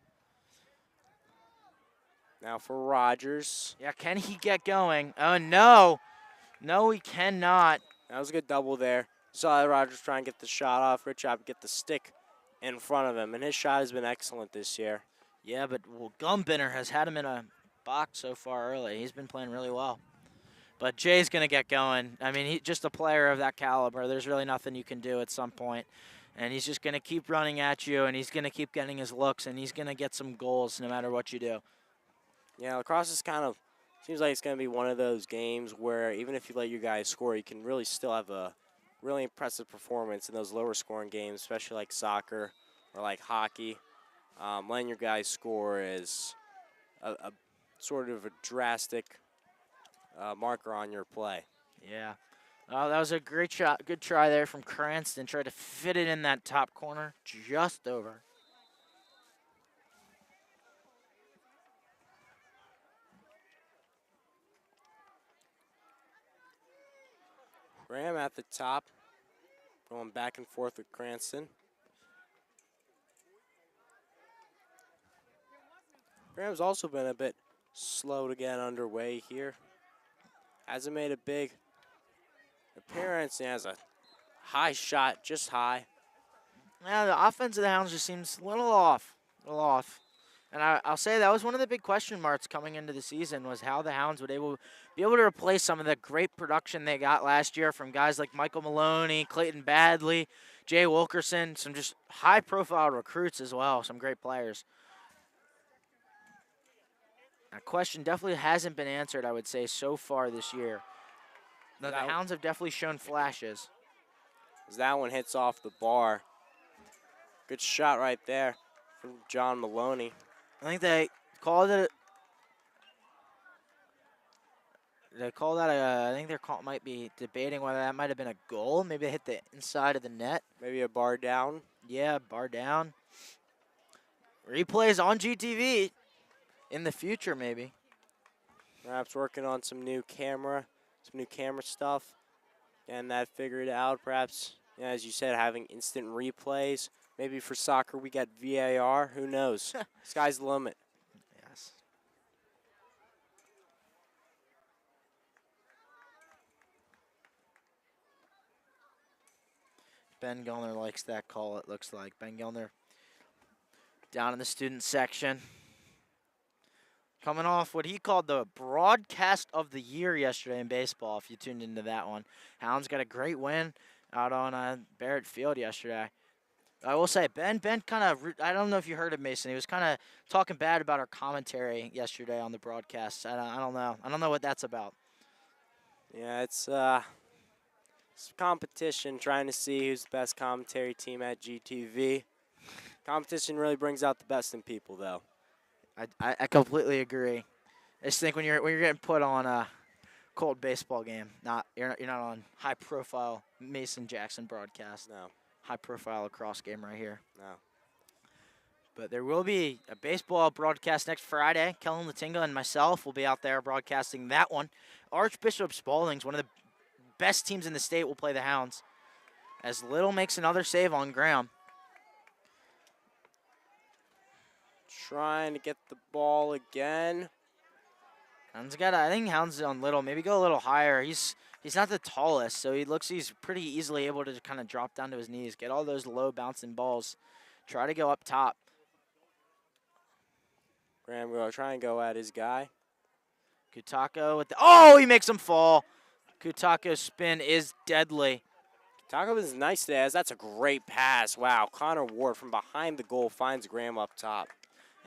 Speaker 1: Now for Rogers.
Speaker 2: Yeah, can he get going? Oh, no. No, he cannot.
Speaker 1: That was a good double there. Saw Rogers try and get the shot off. Rich Abbott get the stick in front of him, and his shot has been excellent this year.
Speaker 2: Yeah, but Gumbinner has had him in a box so far early. He's been playing really well. But Jay's going to get going. I mean, he's just a player of that caliber. There's really nothing you can do at some point. And he's just going to keep running at you, and he's going to keep getting his looks, and he's going to get some goals no matter what you do.
Speaker 1: Yeah, Lacrosse is kind of, seems like it's going to be one of those games where even if you let your guys score, you can really still have a really impressive performance in those lower scoring games, especially like soccer or like hockey. Letting your guys score is a sort of a drastic marker on your play.
Speaker 2: Yeah. That was a great shot. Good try there from Cranston. Tried to fit it in that top corner. Just over.
Speaker 1: Graham at the top, going back and forth with Cranston. Graham's also been a bit slow to get underway here. Hasn't made a big appearance. He has a high shot, just high.
Speaker 2: Yeah, the offense of the Hounds just seems a little off. And I'll say that was one of the big question marks coming into the season was how the Hounds would be able to replace some of the great production they got last year from guys like Michael Maloney, Clayton Badley, Jay Wilkerson, some just high-profile recruits as well, some great players. That question definitely hasn't been answered, I would say, so far this year. The Hounds have definitely shown flashes.
Speaker 1: As that one hits off the bar. Good shot right there from John Maloney.
Speaker 2: I think they called it. They call that I think they're might be debating whether that might have been a goal. Maybe they hit the inside of the net.
Speaker 1: Maybe a bar down.
Speaker 2: Yeah, bar down. Replays on GTV in the future, maybe.
Speaker 1: Perhaps working on some new camera stuff, and that figured out. Perhaps, yeah, as you said, having instant replays. Maybe for soccer we got VAR. Who knows? Sky's the limit.
Speaker 2: Yes. Ben Gellner likes that call, it looks like. Ben Gellner down in the student section. Coming off what he called the broadcast of the year yesterday in baseball, if you tuned into that one. Hounds got a great win out on Barrett Field yesterday. I will say, Ben kind of, I don't know if you heard of Mason. He was kind of talking bad about our commentary yesterday on the broadcast. I don't know. I don't know what that's about.
Speaker 1: Yeah, it's competition, trying to see who's the best commentary team at GTV. Competition really brings out the best in people, though.
Speaker 2: I completely agree. I just think when you're getting put on a cold baseball game, you're not on high profile Mason Jackson broadcast.
Speaker 1: No.
Speaker 2: High profile lacrosse game right here.
Speaker 1: No.
Speaker 2: But there will be a baseball broadcast next Friday. Kellen Latinga and myself will be out there broadcasting that one. Archbishop Spalding's one of the best teams in the state will play the Hounds. As Little makes another save on Graham.
Speaker 1: Trying to get the ball again.
Speaker 2: I think Hound's on little. Maybe go a little higher. He's not the tallest, so he's pretty easily able to kind of drop down to his knees, get all those low bouncing balls, try to go up top.
Speaker 1: Graham will try and go at his guy.
Speaker 2: Kutako with the he makes him fall. Kutako's spin is deadly.
Speaker 1: Taco is nice today, as that's a great pass. Wow, Connor Ward from behind the goal finds Graham up top.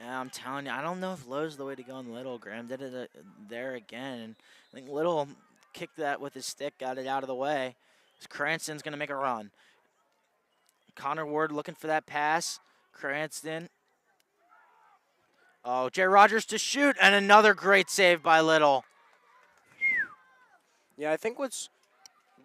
Speaker 2: Yeah, I'm telling you, I don't know if low's the way to go on Little. Graham did it there again. I think Little kicked that with his stick, got it out of the way. Cranston's going to make a run. Connor Ward looking for that pass. Cranston. Oh, Jay Rogers to shoot, and another great save by Little.
Speaker 1: Yeah, I think what's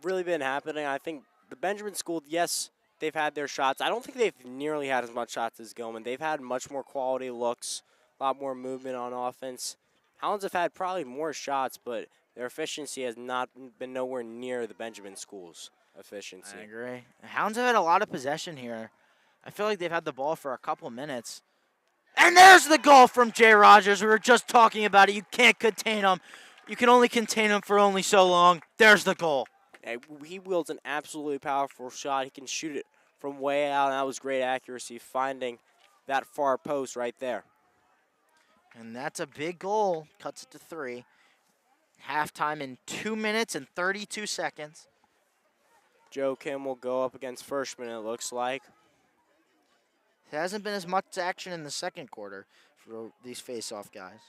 Speaker 1: really been happening, I think the Benjamin School, yes, they've had their shots. I don't think they've nearly had as much shots as Gilman. They've had much more quality looks, a lot more movement on offense. Hounds have had probably more shots, but their efficiency has not been nowhere near the Benjamin School's efficiency.
Speaker 2: I agree. The Hounds have had a lot of possession here. I feel like they've had the ball for a couple minutes. And there's the goal from Jay Rogers. We were just talking about it. You can't contain him. You can only contain him for only so long. There's the goal.
Speaker 1: He wields an absolutely powerful shot. He can shoot it from way out, and that was great accuracy, finding that far post right there.
Speaker 2: And that's a big goal. Cuts it to 3. Halftime in 2 minutes and 32 seconds.
Speaker 1: Joe Kim will go up against Firstman, it looks like.
Speaker 2: There hasn't been as much action in the second quarter for these face-off guys.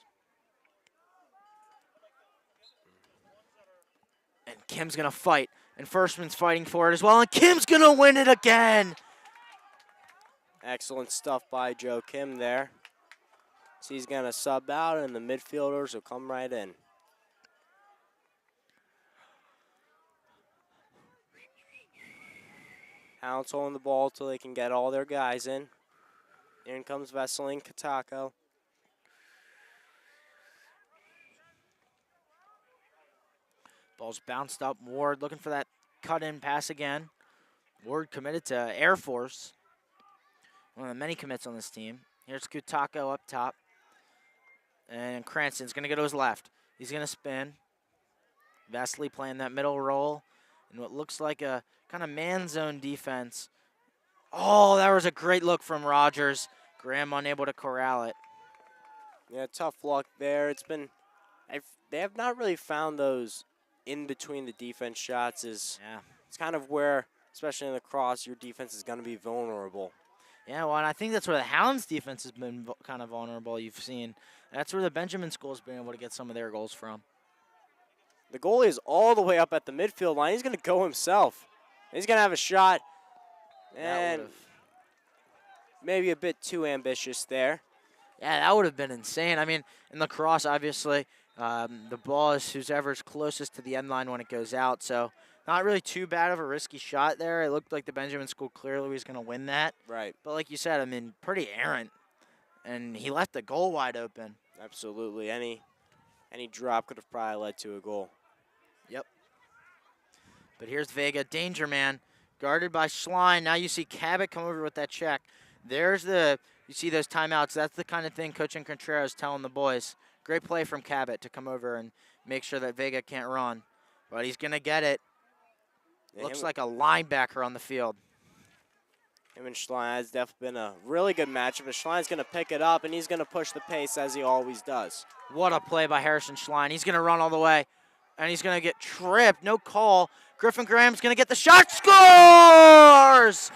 Speaker 2: And Kim's going to fight. And Firstman's fighting for it as well. And Kim's going to win it again.
Speaker 1: Excellent stuff by Joe Kim there. So he's going to sub out, and the midfielders will come right in. Hounds holding the ball till they can get all their guys in. In comes Veseline Katako.
Speaker 2: Ball's bounced up. Ward looking for that cut-in pass again. Ward committed to Air Force. One of the many commits on this team. Here's Kutako up top. And Cranston's going to go to his left. He's going to spin. Vesely playing that middle role in what looks like a kind of man zone defense. Oh, that was a great look from Rogers. Graham unable to corral it.
Speaker 1: Yeah, tough luck there. They have not really found those in between the defense shots. It's kind of where, especially in lacrosse, your defense is going to be vulnerable.
Speaker 2: Yeah, well, and I think that's where the Hounds defense has been kind of vulnerable, you've seen. That's where the Benjamin School's been able to get some of their goals from.
Speaker 1: The goalie is all the way up at the midfield line. He's going to go himself. He's going to have a shot. And maybe a bit too ambitious there.
Speaker 2: Yeah, that would have been insane. I mean, in lacrosse, obviously, the ball is whoever's closest to the end line when it goes out. So not really too bad of a risky shot there. It looked like the Benjamin School clearly was going to win that.
Speaker 1: Right.
Speaker 2: But like you said, I mean, pretty errant. And he left the goal wide open.
Speaker 1: Absolutely. Any drop could have probably led to a goal.
Speaker 2: Yep. But here's Vega, danger man, guarded by Schlein. Now you see Cabot come over with that check. You see those timeouts. That's the kind of thing Coach Contreras is telling the boys. Great play from Cabot to come over and make sure that Vega can't run. But he's going to get it. Looks like a linebacker on the field.
Speaker 1: Him and Schlein has definitely been a really good matchup. But Schlein's going to pick it up, and he's going to push the pace as he always does.
Speaker 2: What a play by Harrison Schlein. He's going to run all the way, and he's going to get tripped. No call. Griffin Graham's going to get the shot. Scores!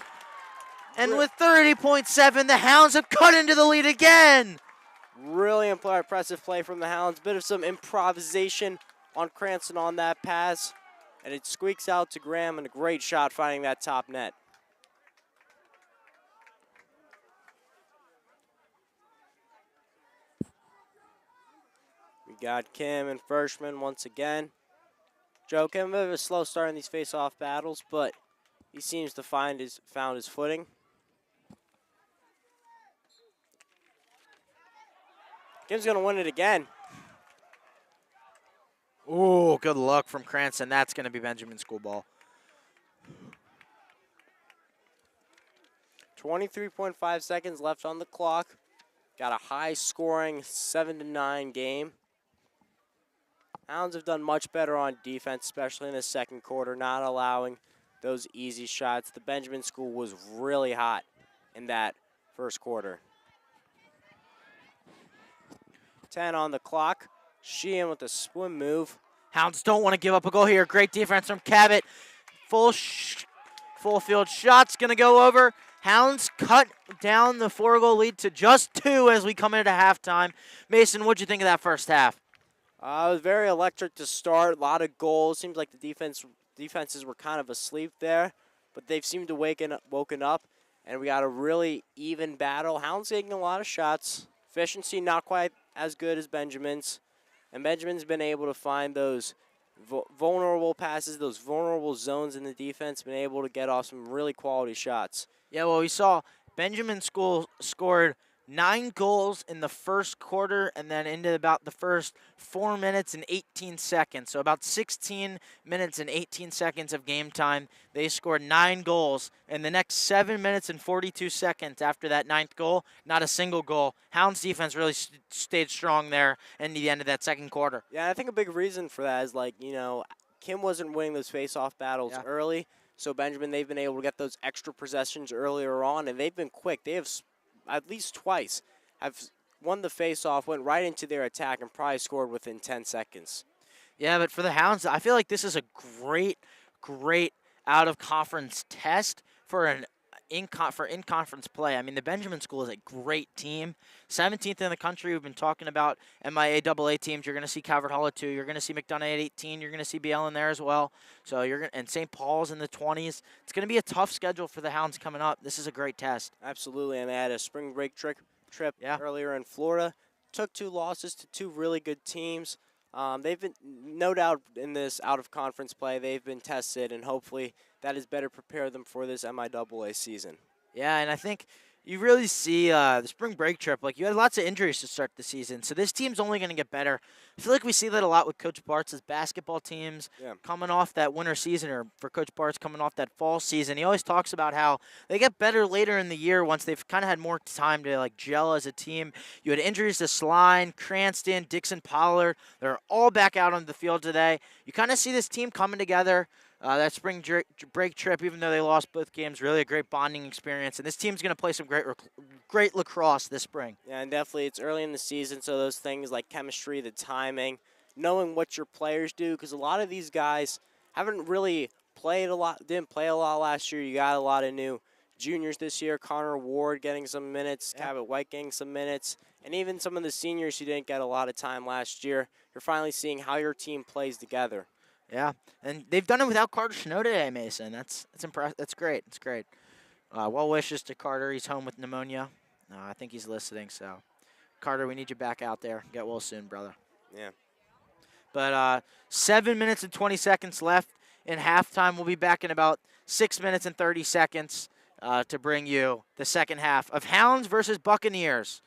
Speaker 2: And with 30.7, the Hounds have cut into the lead again.
Speaker 1: Really impressive play from the Hounds. Bit of some improvisation on Cranston on that pass. And it squeaks out to Graham, and a great shot finding that top net. We got Kim and Firstman once again. Joe Kim, a bit of a slow start in these face-off battles, but he seems to found his footing. Kim's going to win it again.
Speaker 2: Ooh, good luck from Cranston. That's going to be Benjamin School ball.
Speaker 1: 23.5 seconds left on the clock. Got a high-scoring 7-9 game. Hounds have done much better on defense, especially in the second quarter, not allowing those easy shots. The Benjamin School was really hot in that first quarter. 10 on the clock. Sheehan with a swim move.
Speaker 2: Hounds don't want to give up a goal here. Great defense from Cabot. Full field shot's going to go over. Hounds cut down the 4-goal lead to just 2 as we come into halftime. Mason, what'd you think of that first half?
Speaker 1: It was very electric to start. A lot of goals. Seems like the defenses were kind of asleep there, but they've seemed to woken up, and we got a really even battle. Hounds taking a lot of shots. Efficiency not quite as good as Benjamin's, and Benjamin's been able to find those vulnerable passes, those vulnerable zones in the defense, been able to get off some really quality shots.
Speaker 2: Yeah, well, we saw Benjamin School scored 9 goals in the first quarter and then into about the first 4 minutes and 18 seconds. So about 16 minutes and 18 seconds of game time. They scored 9 goals. In the next 7 minutes and 42 seconds after that 9th goal, not a single goal. Hounds defense really stayed strong there in the end of that second quarter.
Speaker 1: Yeah, I think a big reason for that is, like, Kim wasn't winning those face-off battles early. So Benjamin, they've been able to get those extra possessions earlier on, and they've been quick. They have at least twice have won the face-off, went right into their attack, and probably scored within 10 seconds.
Speaker 2: Yeah, but for the Hounds, I feel like this is a great out-of-conference test for in-conference play. I mean, the Benjamin School is a great team. 17th in the country. We've been talking about MIAAA teams. You're going to see Calvert Hall at 2. You're going to see McDonough at 18. You're going to see BL in there as well. So and St. Paul's in the 20s. It's going to be a tough schedule for the Hounds coming up. This is a great test.
Speaker 1: Absolutely, and they had a spring break trip earlier in Florida. Took 2 losses to 2 really good teams. They've been, no doubt, in this out-of-conference play, they've been tested, and hopefully that has better prepared them for this MIAA season.
Speaker 2: Yeah, and I think you really see the spring break trip. Like, you had lots of injuries to start the season, so this team's only going to get better. I feel like we see that a lot with Coach Bart's basketball teams coming off that winter season, or for Coach Bart's coming off that fall season. He always talks about how they get better later in the year once they've kind of had more time to, like, gel as a team. You had injuries to Sline, Cranston, Dixon Pollard. They're all back out on the field today. You kind of see this team coming together. That spring break trip, even though they lost both games, really a great bonding experience. And this team's going to play some great lacrosse this spring.
Speaker 1: Yeah, and definitely it's early in the season, so those things like chemistry, the timing, knowing what your players do, because a lot of these guys haven't really didn't play a lot last year. You got a lot of new juniors this year. Connor Ward getting some minutes, Cabot White getting some minutes, and even some of the seniors who didn't get a lot of time last year. You're finally seeing how your team plays together.
Speaker 2: Yeah, and they've done it without Carter Snow today, Mason. That's impressive. That's great. It's great. Well wishes to Carter. He's home with pneumonia. I think he's listening. So, Carter, we need you back out there. Get well soon, brother.
Speaker 1: Yeah.
Speaker 2: But 7 minutes and 20 seconds left in halftime. We'll be back in about 6 minutes and 30 seconds to bring you the second half of Hounds versus Buccaneers.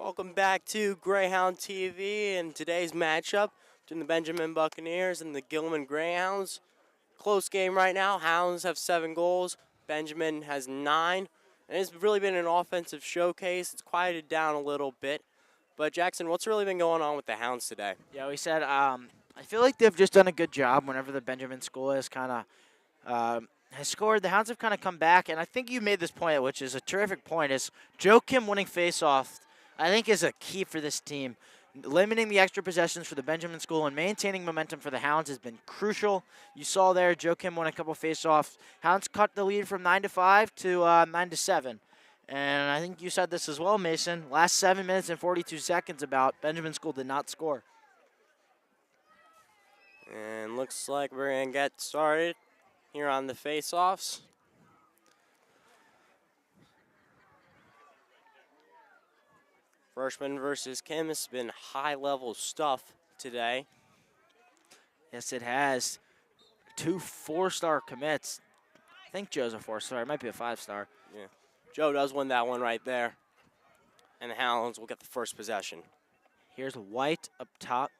Speaker 1: Welcome back to Greyhound TV and today's matchup between the Benjamin Buccaneers and the Gilman Greyhounds. Close game right now. Hounds have 7 goals. Benjamin has 9. And it's really been an offensive showcase. It's quieted down a little bit. But Jackson, what's really been going on with the Hounds today?
Speaker 2: Yeah, we said I feel like they've just done a good job whenever the Benjamin school has kind of has scored. The Hounds have kind of come back, and I think you made this point, which is a terrific point, is Joe Kim winning faceoff, I think, is a key for this team. Limiting the extra possessions for the Benjamin school and maintaining momentum for the Hounds has been crucial. You saw there, Joe Kim won a couple faceoffs. Hounds cut the lead from 9-5 to 9-7. And I think you said this as well, Mason. Last 7 minutes and 42 seconds about Benjamin school did not score.
Speaker 1: And looks like we're going to get started here on the face-offs. Freshman versus Kim has been high-level stuff today.
Speaker 2: Yes, it has. 2 4-star commits. I think Joe's a 4-star. It might be a 5-star.
Speaker 1: Yeah. Joe does win that one right there. And the Hounds will get the first possession.
Speaker 2: Here's White up top.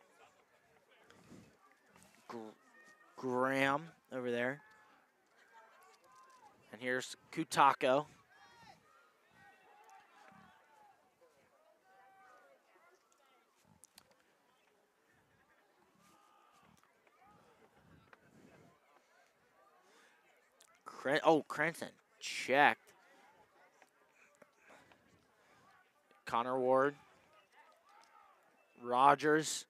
Speaker 2: Graham over there. And here's Kutako. Cranston checked. Connor Ward. Rogers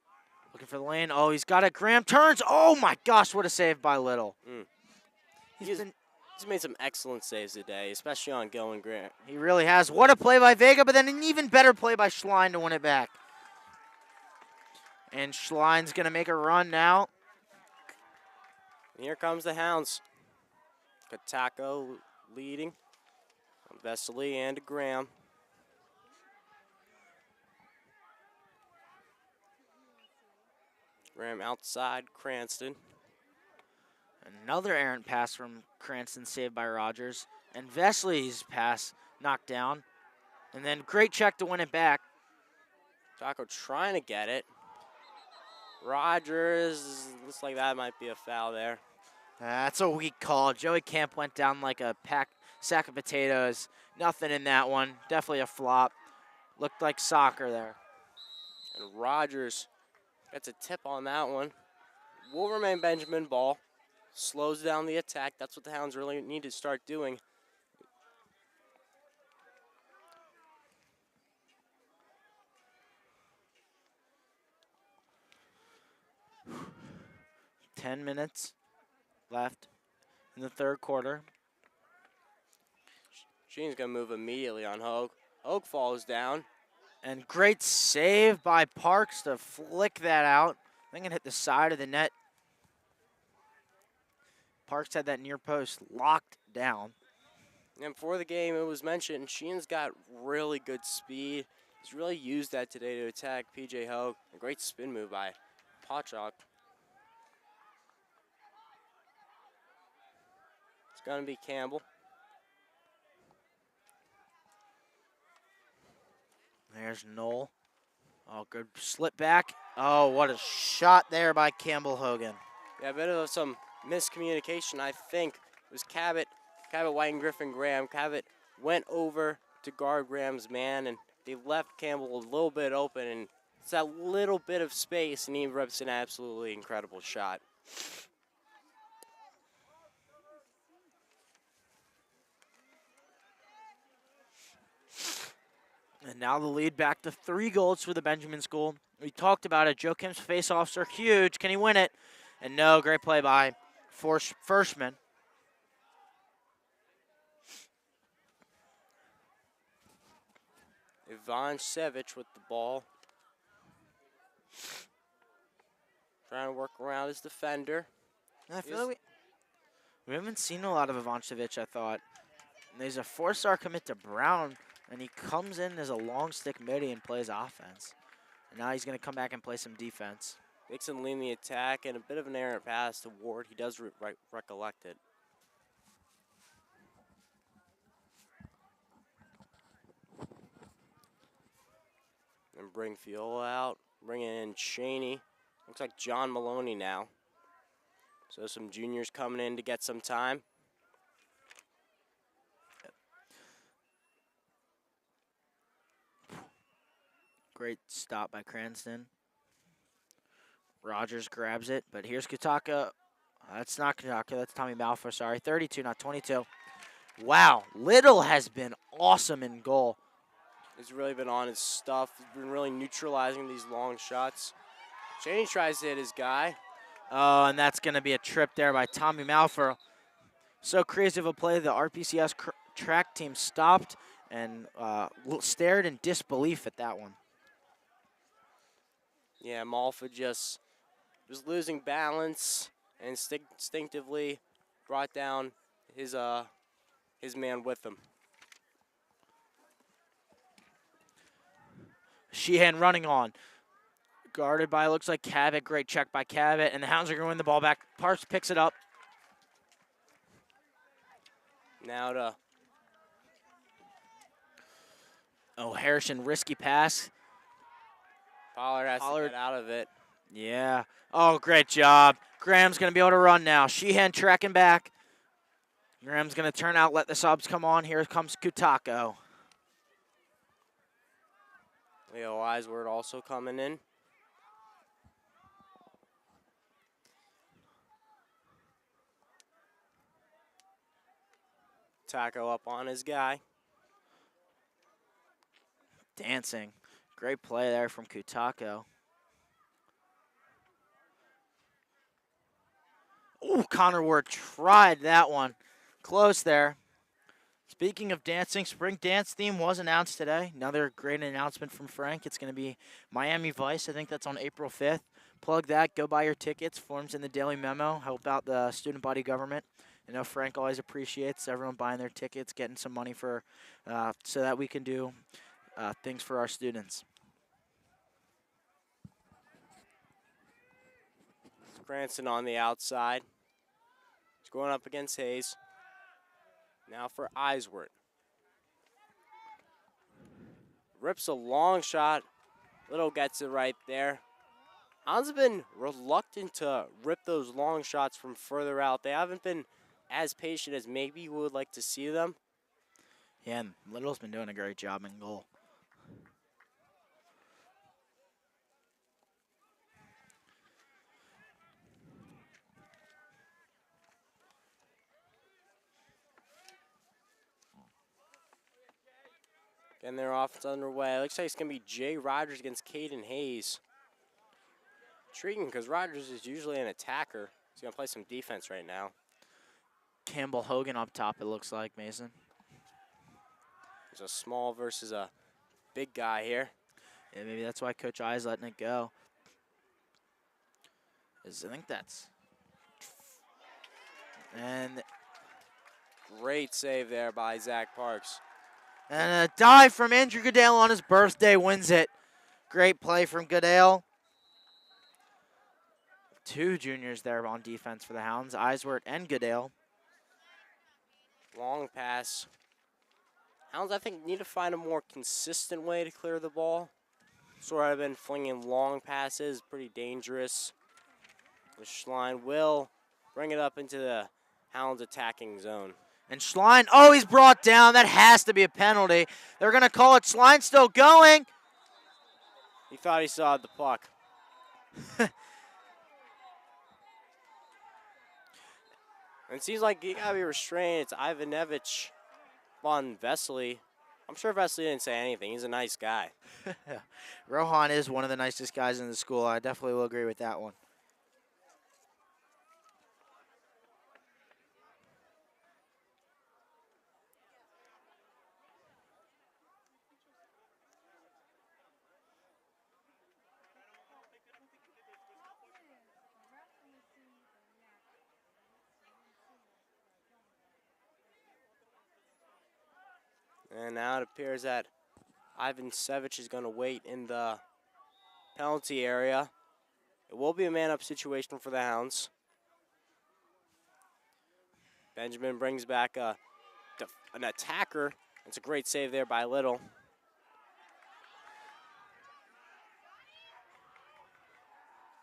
Speaker 2: looking for the lane. Oh, he's got it. Graham turns. Oh, my gosh, what a save by Little.
Speaker 1: He's made some excellent saves today, especially on Gilman Grant.
Speaker 2: He really has. What a play by Vega, but then an even better play by Schlein to win it back. And Schlein's going to make a run now.
Speaker 1: And here comes the Hounds. Katako leading. Vesely and Graham. Graham outside Cranston.
Speaker 2: Another errant pass from Cranston saved by Rogers. And Vesley's pass knocked down. And then great check to win it back.
Speaker 1: Taco trying to get it. Rogers, looks like that might be a foul there.
Speaker 2: That's a weak call. Joey Camp went down like a sack of potatoes. Nothing in that one. Definitely a flop. Looked like soccer there.
Speaker 1: And Rogers gets a tip on that one. Will remain Benjamin ball. Slows down the attack. That's what the Hounds really need to start doing.
Speaker 2: Ten minutes left in the third quarter.
Speaker 1: Sheen's going to move immediately on Hogue. Hogue falls down.
Speaker 2: And great save by Parks to flick that out. I think it hit the side of the net. Parks had that near post locked down.
Speaker 1: And before the game, it was mentioned, Sheen's got really good speed. He's really used that today to attack P.J. Hogue. A great spin move by Pochak. It's going to be Campbell.
Speaker 2: There's Knoll. Oh, good slip back. Oh, what a shot there by Campbell Hogan.
Speaker 1: Yeah, a bit of some miscommunication, I think. It was Cabot, White, and Griffin Graham. Cabot went over to guard Graham's man, and they left Campbell a little bit open, and it's that little bit of space, and he rips an absolutely incredible shot.
Speaker 2: And now the lead back to 3 goals for the Benjamin School. We talked about it. Joe Kim's face-offs are huge. Can he win it? And no, great play by Firstman.
Speaker 1: Ivan Sevic with the ball. Trying to work around his defender.
Speaker 2: I feel like we haven't seen a lot of Ivancevic, I thought. And there's a 4-star commit to Brown, and he comes in as a long stick midi and plays offense. And now he's going to come back and play some defense.
Speaker 1: Dixon leading the attack and a bit of an errant pass to Ward. He does recollect it. bring Fiola out. Bringing in Cheney. Looks like John Maloney now. So some juniors coming in to get some time.
Speaker 2: Great stop by Cranston. Rogers grabs it, but here's Kutaka. That's not Kutaka, that's Tommy Malfoy, sorry. 32, not 22. Wow, Little has been awesome in goal.
Speaker 1: He's really been on his stuff. He's been really neutralizing these long shots. Cheney tries to hit his guy.
Speaker 2: Oh, and that's going to be a trip there by Tommy Malfoy. So crazy of a play, the RPCS track team stopped and stared in disbelief at that one.
Speaker 1: Yeah, Malfa just was losing balance and instinctively brought down his man with him.
Speaker 2: Sheehan running on. Guarded by, looks like Cabot. Great check by Cabot. And the Hounds are going to win the ball back. Parks picks it up.
Speaker 1: Now to...
Speaker 2: Oh, Harrison, risky pass.
Speaker 1: Pollard has to get out of it.
Speaker 2: Yeah. Oh, great job. Graham's going to be able to run now. Sheehan tracking back. Graham's going to turn out, let the subs come on. Here comes Kutako.
Speaker 1: Leo Eisword also coming in. Taco up on his guy.
Speaker 2: Dancing. Great play there from Kutako. Oh, Connor Ward tried that one. Close there. Speaking of dancing, spring dance theme was announced today. Another great announcement from Frank. It's going to be Miami Vice. I think that's on April 5th. Plug that. Go buy your tickets. Forms in the Daily Memo. Help out the student body government. I know Frank always appreciates everyone buying their tickets, getting some money for, so that we can do things for our students.
Speaker 1: Cranston on the outside. He's going up against Hayes. Now for Eiswort. Rips a long shot. Little gets it right there. Hounds have been reluctant to rip those long shots from further out. They haven't been as patient as maybe you would like to see them.
Speaker 2: Yeah, and Little's been doing a great job in goal.
Speaker 1: Getting their offense underway. Looks like it's going to be Jay Rogers against Caden Hayes. Intriguing because Rogers is usually an attacker. He's going to play some defense right now.
Speaker 2: Campbell Hogan up top, it looks like, Mason.
Speaker 1: There's a small versus a big guy here.
Speaker 2: Yeah, maybe that's why Coach I is letting it go. I think that's... And
Speaker 1: great save there by Zach Parks.
Speaker 2: And a dive from Andrew Goodale on his birthday wins it. Great play from Goodale. Two juniors there on defense for the Hounds, Eiswort and Goodale.
Speaker 1: Long pass. Hounds, I think, need to find a more consistent way to clear the ball. Sort of been flinging long passes, pretty dangerous. The Schlein will bring it up into the Hounds attacking zone.
Speaker 2: And Schlein, oh, he's brought down. That has to be a penalty. They're going to call it. Schlein still going.
Speaker 1: He thought he saw the puck. And it seems like he got to be restrained. It's Ivanevich on Vesely. I'm sure Vesely didn't say anything. He's a nice guy.
Speaker 2: Rohan is one of the nicest guys in the school. I definitely will agree with that one.
Speaker 1: And now it appears that Ivan Sevich is going to wait in the penalty area. It will be a man-up situation for the Hounds. Benjamin brings back an attacker. It's a great save there by Little.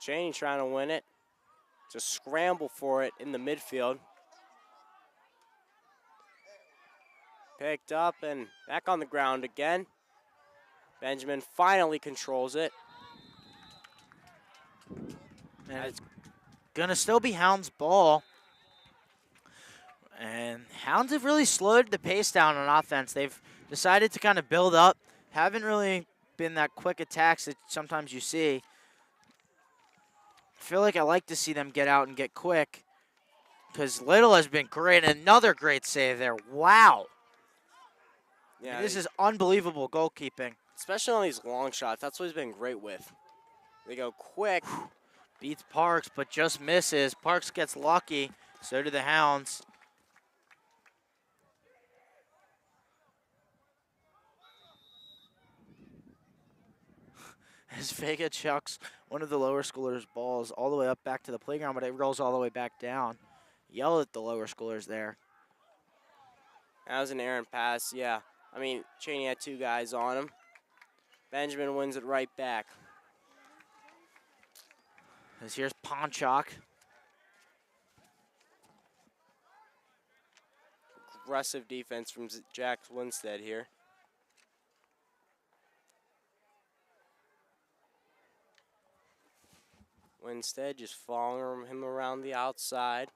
Speaker 1: Cheney trying to win it. Just scramble for it in the midfield. Picked up and back on the ground again. Benjamin finally controls it.
Speaker 2: And it's going to still be Hounds' ball. And Hounds have really slowed the pace down on offense. They've decided to kind of build up. Haven't really been that quick attacks that sometimes you see. I feel like I like to see them get out and get quick because Little has been great. Another great save there. Wow.
Speaker 1: Yeah,
Speaker 2: I mean, this is unbelievable goalkeeping.
Speaker 1: especially on these long shots. That's what he's been great with. They go quick.
Speaker 2: Beats Parks, but just misses. Parks gets lucky. So do the Hounds. As Vega chucks one of the lower schoolers' balls all the way up back to the playground, but it rolls all the way back down. Yell at the lower schoolers there.
Speaker 1: That was an errant pass, yeah. I mean, Cheney had two guys on him. Benjamin wins it right back.
Speaker 2: As here's Ponchak.
Speaker 1: Aggressive defense from Jack Winstead here. Winstead just following him around the outside.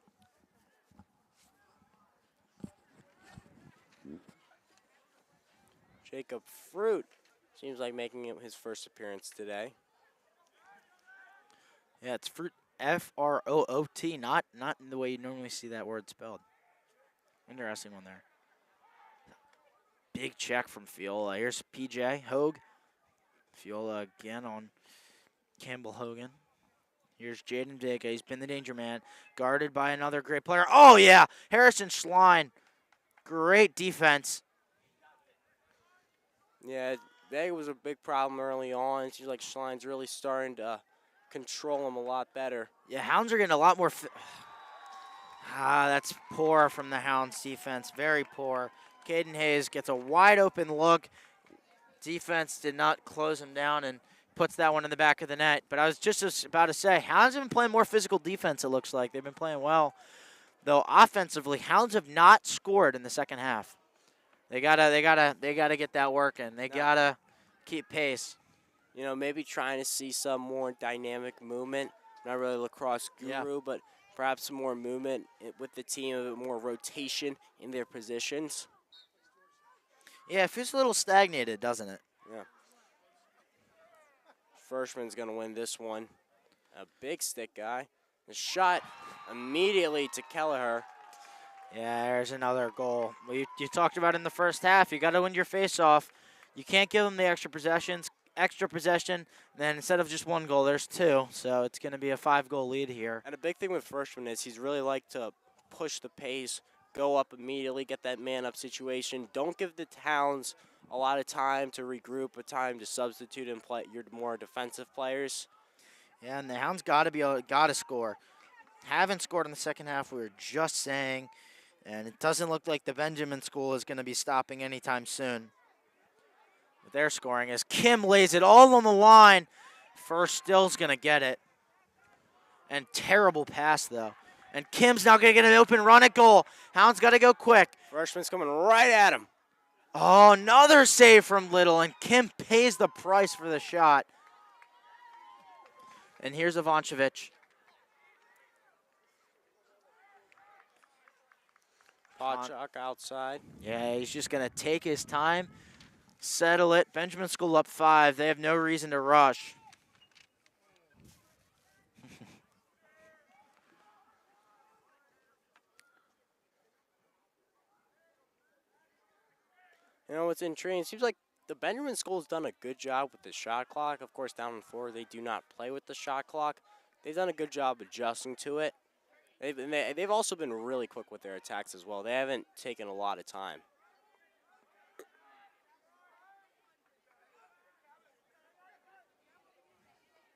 Speaker 1: Jacob Fruit seems like making it his first appearance today.
Speaker 2: Yeah, it's Fruit, F-R-O-O-T, not in the way you normally see that word spelled. Interesting one there. Big check from Fiola. Here's PJ Hogue. Fiola again on Campbell Hogan. Here's Jaden Vega. He's been the danger man. Guarded by another great player. Oh, yeah. Harrison Schlein. Great defense.
Speaker 1: Yeah, Vega was a big problem early on. It seems like Schlein's really starting to control him a lot better.
Speaker 2: Yeah, Hounds are getting a lot more. That's poor from the Hounds defense. Very poor. Caden Hayes gets a wide open look. Defense did not close him down and puts that one in the back of the net. But I was just about to say, Hounds have been playing more physical defense, it looks like. They've been playing well. Though offensively, Hounds have not scored in the second half. They gotta get that working. They gotta keep pace.
Speaker 1: You know, maybe trying to see some more dynamic movement. Not really a lacrosse guru, but perhaps some more movement with the team, a bit more rotation in their positions.
Speaker 2: Yeah, it feels a little stagnated, doesn't it?
Speaker 1: Yeah. Freshman's going to win this one. A big stick guy. The shot immediately to Kelleher.
Speaker 2: Yeah, there's another goal. You talked about in the first half. You got to win your face-off. You can't give them the extra possession. Then instead of just one goal, there's two. So it's going to be a 5-goal lead here.
Speaker 1: And a big thing with Freshman is he's really like to push the pace, go up immediately, get that man-up situation. Don't give the Towns a lot of time to regroup, a time to substitute and play your more defensive players.
Speaker 2: Yeah, and the Hounds got to score. Haven't scored in the second half. We were just saying, and it doesn't look like the Benjamin School is going to be stopping anytime soon. But they're scoring as Kim lays it all on the line. First Still's going to get it. And terrible pass, though. And Kim's now going to get an open run at goal. Hounds got to go quick.
Speaker 1: Freshman's coming right at him.
Speaker 2: Oh, another save from Little, and Kim pays the price for the shot. And here's Ivancevic.
Speaker 1: Podchak outside.
Speaker 2: Yeah, he's just going to take his time, settle it. Benjamin School up 5. They have no reason to rush.
Speaker 1: You know, what's intriguing, it seems like the Benjamin School's done a good job with the shot clock. Of course, down on the floor, they do not play with the shot clock. They've done a good job adjusting to it. They've also been really quick with their attacks as well. They haven't taken a lot of time.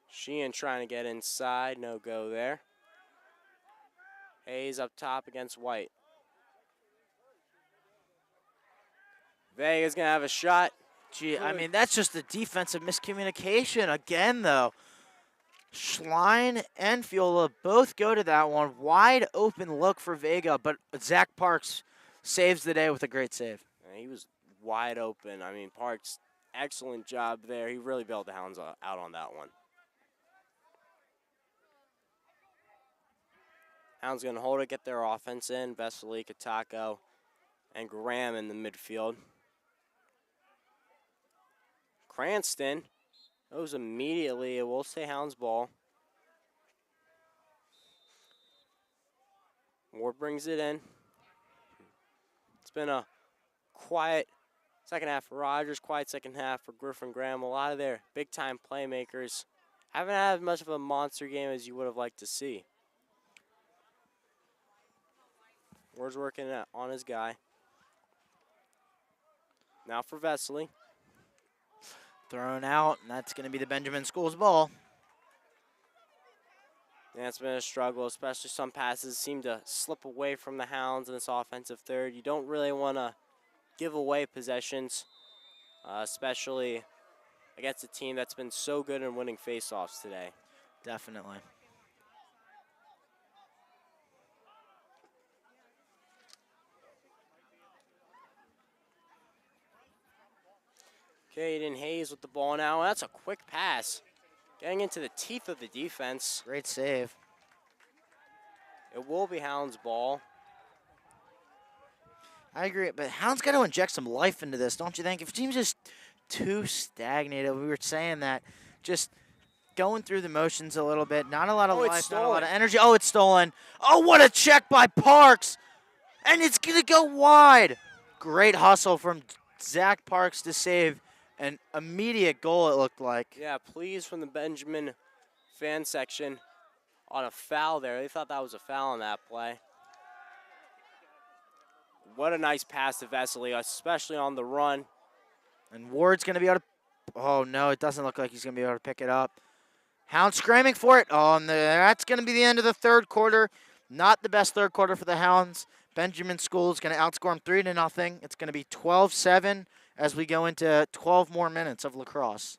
Speaker 1: Sheehan trying to get inside. No go there. Hayes up top against White. Vega's going to have a shot.
Speaker 2: Gee, I mean, that's just the defensive miscommunication again, though. Schlein and Fiola both go to that one. Wide open look for Vega, but Zach Parks saves the day with a great save.
Speaker 1: He was wide open. I mean, Parks, excellent job there. He really bailed the Hounds out on that one. Hounds going to hold it, get their offense in. Vesely, Katako, and Graham in the midfield. Cranston goes immediately. We'll say Hounds ball. Ward brings it in. It's been a quiet second half for Rogers, quiet second half for Griffin Graham. A lot of their big-time playmakers haven't had much of a monster game as you would have liked to see. Ward's working on his guy. Now for Vesely.
Speaker 2: Thrown out, and that's going to be the Benjamin Schools ball.
Speaker 1: Yeah, it's been a struggle, especially some passes seem to slip away from the Hounds in this offensive third. You don't really want to give away possessions, especially against a team that's been so good in winning faceoffs today.
Speaker 2: Definitely.
Speaker 1: Caden Hayes with the ball now. That's a quick pass. Getting into the teeth of the defense.
Speaker 2: Great save.
Speaker 1: It will be Hounds ball.
Speaker 2: I agree, but Hounds got to inject some life into this, don't you think? If the team's just too stagnated, we were saying that, just going through the motions a little bit, not a lot of life, not a lot of energy. Oh, it's stolen. Oh, what a check by Parks. And it's going to go wide. Great hustle from Zach Parks to save an immediate goal, it looked like.
Speaker 1: Yeah, please from the Benjamin fan section on a foul there. They thought that was a foul on that play. What a nice pass to Vesely, especially on the run.
Speaker 2: And Ward's going to be able to, oh no, it doesn't look like he's going to be able to pick it up. Hounds screaming for it. Oh, and that's going to be the end of the third quarter. Not the best third quarter for the Hounds. Benjamin Schools going to outscore them 3-0. It's going to be 12-7 as we go into 12 more minutes of lacrosse.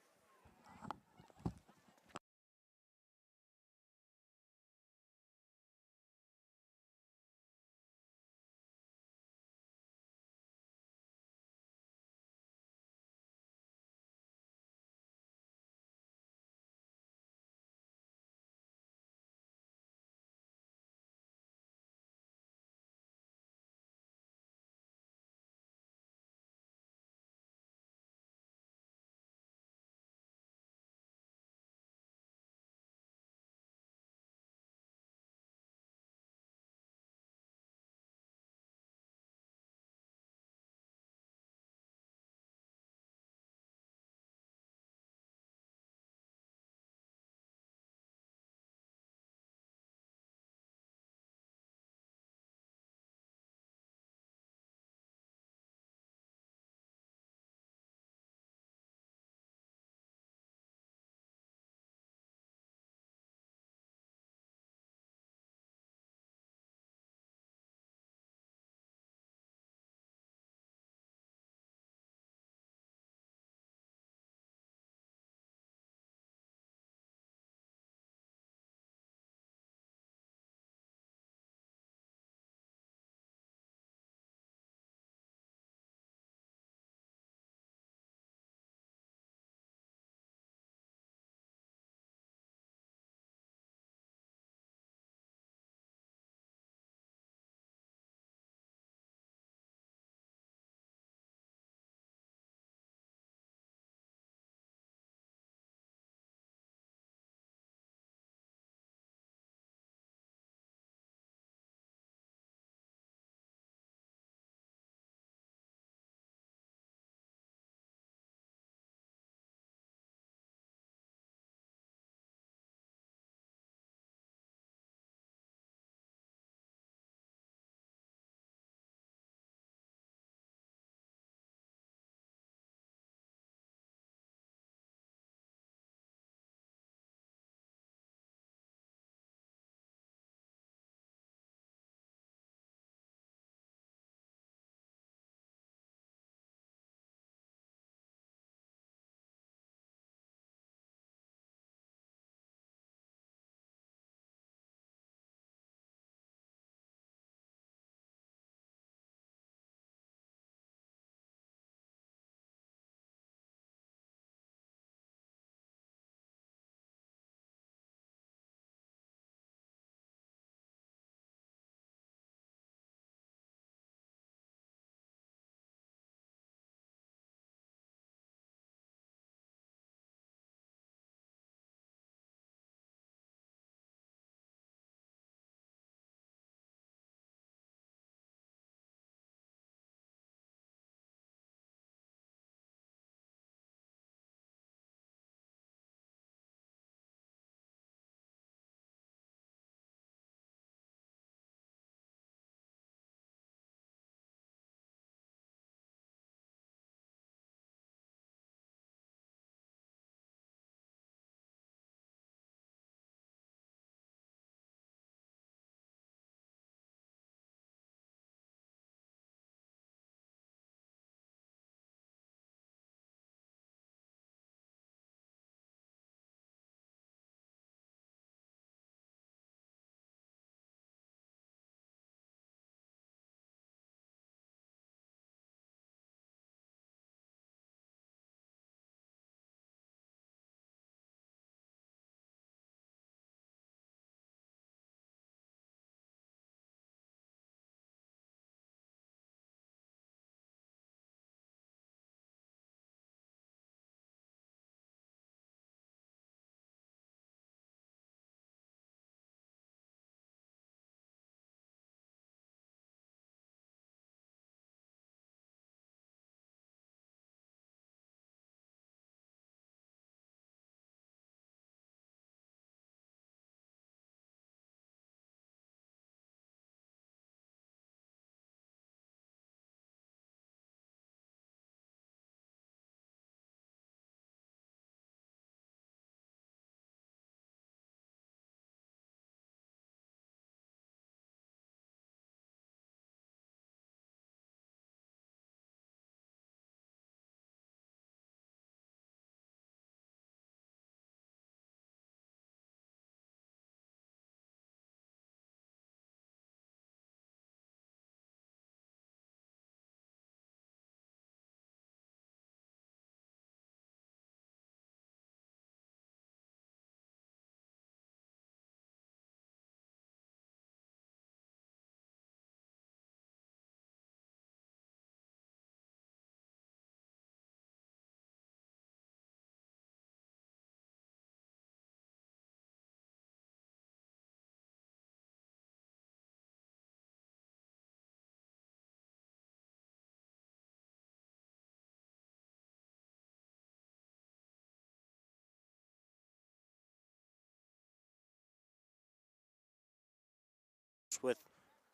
Speaker 1: match with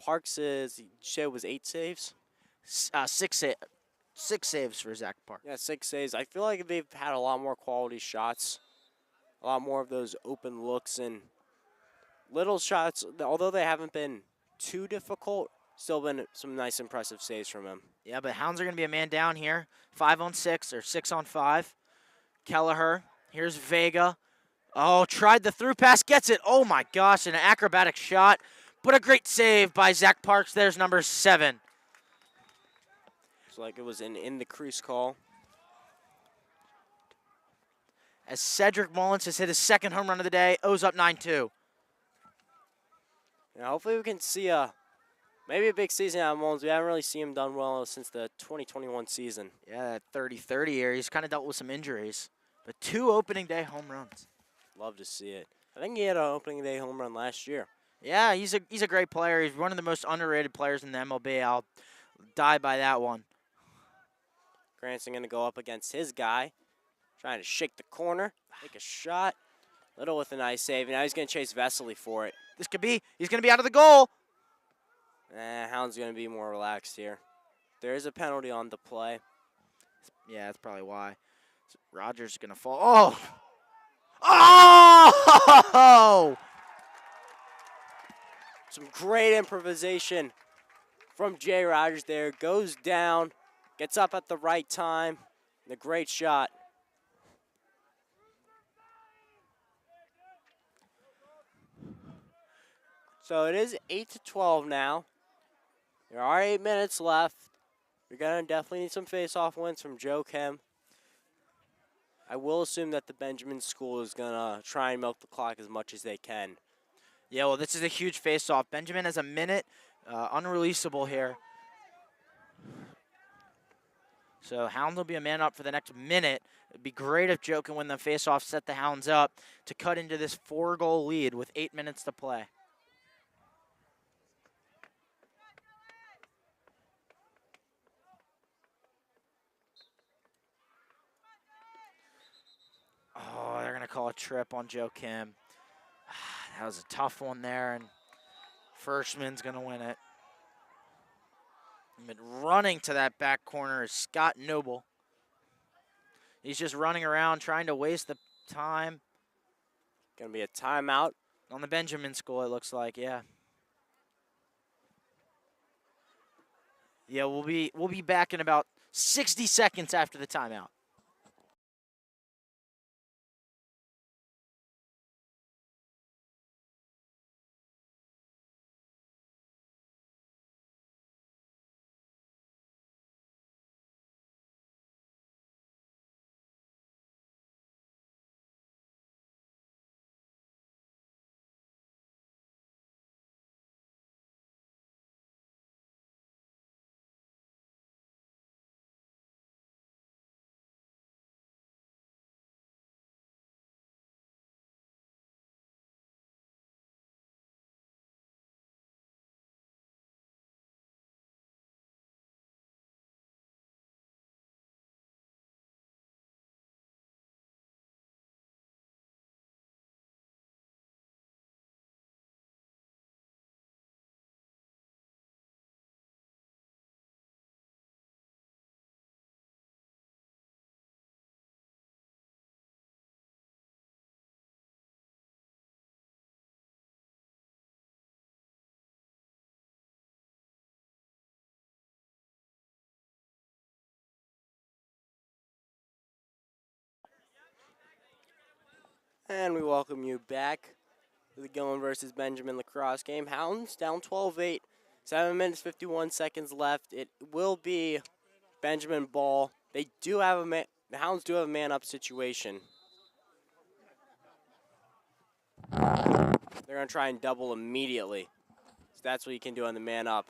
Speaker 1: Parks' show was 8 saves.
Speaker 2: 6 saves for Zach Park.
Speaker 1: Yeah, 6 saves. I feel like they've had a lot more quality shots, a lot more of those open looks and little shots. Although they haven't been too difficult, still been some nice, impressive saves from him.
Speaker 2: Yeah, but Hounds are going to be a man down here. 5-on-6 or 6-on-5. Kelleher. Here's Vega. Oh, tried the through pass, gets it. Oh my gosh, an acrobatic shot. But a great save by Zach Parks. There's number 7.
Speaker 1: It's like it was an in the crease call.
Speaker 2: As Cedric Mullins has hit his 2nd home run of the day. O's up 9-2.
Speaker 1: Yeah, hopefully we can see maybe a big season out of Mullins. We haven't really seen him done well since the 2021 season.
Speaker 2: Yeah, that 30-30 year. He's kind of dealt with some injuries. But 2 opening day home runs.
Speaker 1: Love to see it. I think he had an opening day home run last year.
Speaker 2: Yeah, he's a great player. He's one of the most underrated players in the MLB. I'll die by that one.
Speaker 1: Cranston going to go up against his guy. Trying to shake the corner. Take a shot. Little with a nice save. Now he's going to chase Vesely for it.
Speaker 2: He's going to be out of the goal.
Speaker 1: Hound's going to be more relaxed here. There is a penalty on the play.
Speaker 2: Yeah, that's probably why. Rogers is going to fall. Oh! Oh!
Speaker 1: Some great improvisation from Jay Rogers there. Goes down, gets up at the right time. And a great shot. So it is 8-12 now. There are 8 minutes left. We're going to definitely need some face-off wins from Joe Kim. I will assume that the Benjamin School is going to try and milk the clock as much as they can.
Speaker 2: Yeah, well, this is a huge face-off. Benjamin has a minute, unreleasable here. So Hounds will be a man up for the next minute. It'd be great if Joe can win the face-off, set the Hounds up to cut into this 4-goal lead with 8 minutes to play. Oh, they're going to call a trip on Joe Kim. That was a tough one there, and Firstman's going to win it. But running to that back corner is Scott Noble. He's just running around trying to waste the time.
Speaker 1: Going to be a timeout.
Speaker 2: On the Benjamin School, it looks like, yeah. Yeah, we'll be back in about 60 seconds after the timeout.
Speaker 1: And we welcome you back to the Gilman versus Benjamin lacrosse game. Hounds down 12-8. 7 minutes, 51 seconds left. It will be Benjamin ball. They do have the Hounds do have a man-up situation. They're going to try and double immediately. So that's what you can do on the man-up.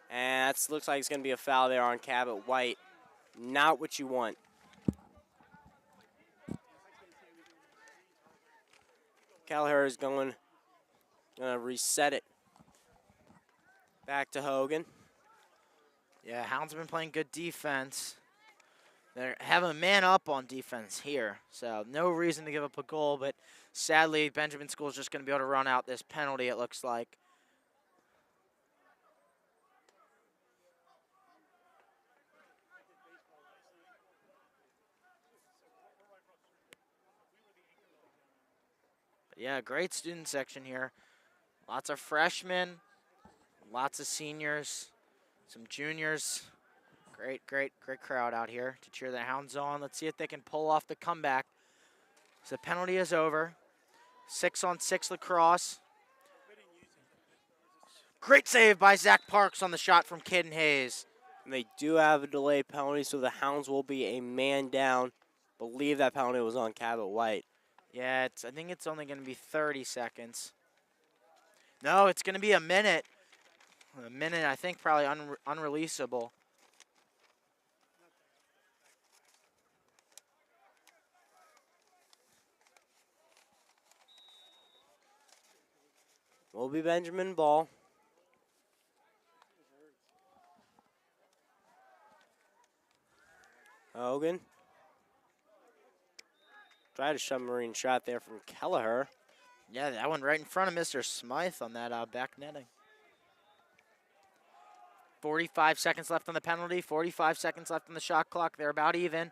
Speaker 1: And that looks like it's going to be a foul there on Cabot White. Not what you want. Kelleher is going to reset it. Back to Hogan.
Speaker 2: Yeah, Hounds have been playing good defense. They have a man up on defense here, so no reason to give up a goal, but sadly, Benjamin School is just going to be able to run out this penalty, it looks like. Yeah, great student section here. Lots of freshmen, lots of seniors, some juniors. Great crowd out here to cheer the Hounds on. Let's see if they can pull off the comeback. So the penalty is over. 6-on-6 Lacrosse. Great save by Zach Parks on the shot from Caden Hayes.
Speaker 1: And they do have a delay penalty, so the Hounds will be a man down. Believe that penalty was on Cabot White.
Speaker 2: Yeah, I think it's only going to be 30 seconds. No, it's going to be a minute. A minute, I think, probably unreleasable.
Speaker 1: Will be Benjamin ball. Hogan. Tried a submarine shot there from Kelleher.
Speaker 2: Yeah, that one right in front of Mr. Smythe on that back netting. 45 seconds left on the penalty, 45 seconds left on the shot clock. They're about even.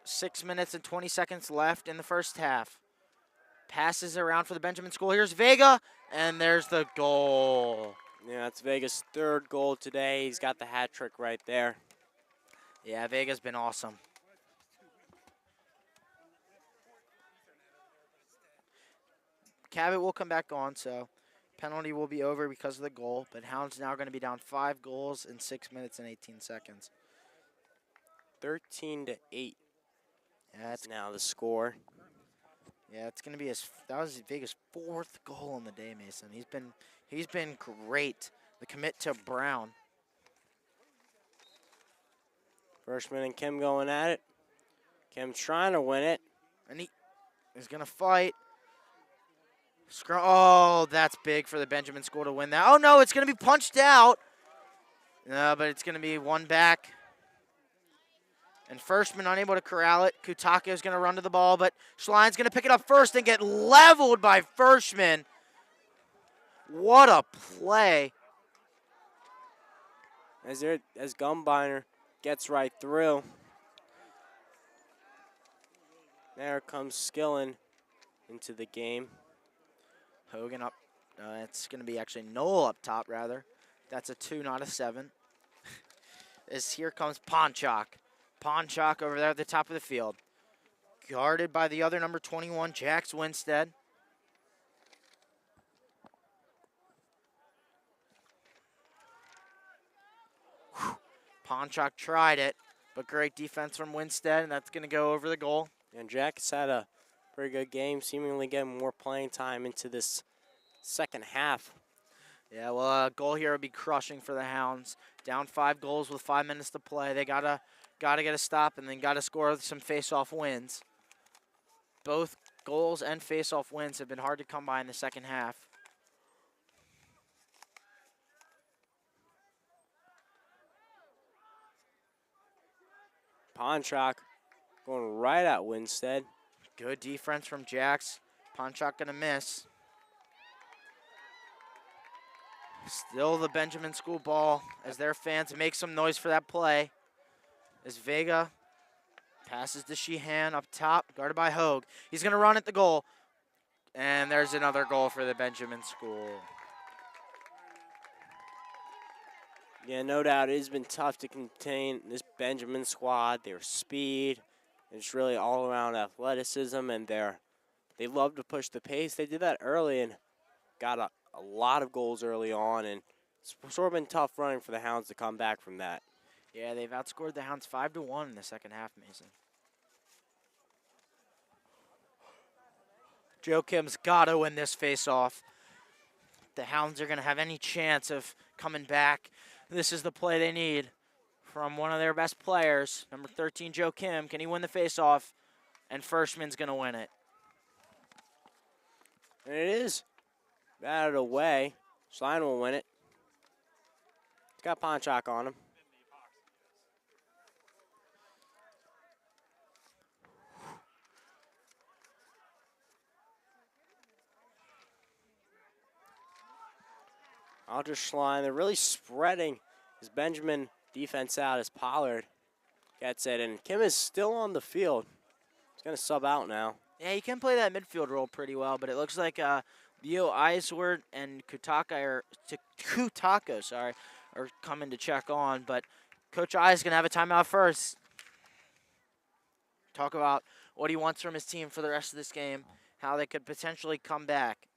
Speaker 2: 6 minutes and 20 seconds left in the first half. Passes around for the Benjamin School. Here's Vega, and there's the goal.
Speaker 1: Yeah, it's Vega's third goal today. He's got the hat trick right there.
Speaker 2: Yeah, Vega's been awesome. Cabot will come back on, so penalty will be over because of the goal. But Hounds now going to be down 5 goals in 6 minutes and 18 seconds.
Speaker 1: 13-8.
Speaker 2: Yeah,
Speaker 1: that's now the score.
Speaker 2: Yeah, it's going to be that was Vega's 4th goal on the day, Mason. He's been great. The commit to Brown.
Speaker 1: Freshman and Kim going at it. Kim trying to win it.
Speaker 2: And he's going to fight. Oh, that's big for the Benjamin School to win that. Oh, no, it's going to be punched out. No, but it's going to be one back. And Firstman unable to corral it. Kutaka is going to run to the ball, but Schlein's going to pick it up first and get leveled by Firstman. What a play.
Speaker 1: As Gumbeiner gets right through. There comes Skillen into the game.
Speaker 2: Hogan up. It's going to be actually Noel up top, rather. That's a 2, not a 7. As here comes Ponchak. Ponchak over there at the top of the field. Guarded by the other number 21, Jax Winstead. Ponchak tried it, but great defense from Winstead, and that's going to go over the goal.
Speaker 1: And Jax had a pretty good game, seemingly getting more playing time into this second half.
Speaker 2: Yeah, well, a goal here would be crushing for the Hounds. Down 5 goals with 5 minutes to play. They gotta get a stop and then gotta score some face-off wins. Both goals and face-off wins have been hard to come by in the second half.
Speaker 1: Ponchak going right at Winstead.
Speaker 2: Good defense from Jax. Ponchak gonna miss. Still the Benjamin School ball as their fans make some noise for that play. As Vega passes to Sheehan up top, guarded by Hogue. He's going to run at the goal. And there's another goal for the Benjamin School.
Speaker 1: Yeah, no doubt it has been tough to contain this Benjamin squad, their speed. It's really all around athleticism, and they love to push the pace. They did that early and got a lot of goals early on, and it's sort of been tough running for the Hounds to come back from that.
Speaker 2: Yeah, they've outscored the Hounds 5-1 in the second half, Mason. Joe Kim's got to win this face-off. The Hounds are going to have any chance of coming back. This is the play they need from one of their best players, number 13, Joe Kim. Can he win the face-off? And Firstman's going to win it.
Speaker 1: And it is. Batted away. Schlein will win it. He's got Ponchak on him. Aldrich Schlein, they're really spreading his Benjamin defense out as Pollard gets it. And Kim is still on the field. He's going to sub out now.
Speaker 2: Yeah, he can play that midfield role pretty well, but it looks like Leo Eiswert and Kutako, sorry, are coming to check on. But Coach I is going to have a timeout first. Talk about what he wants from his team for the rest of this game, how they could potentially come back.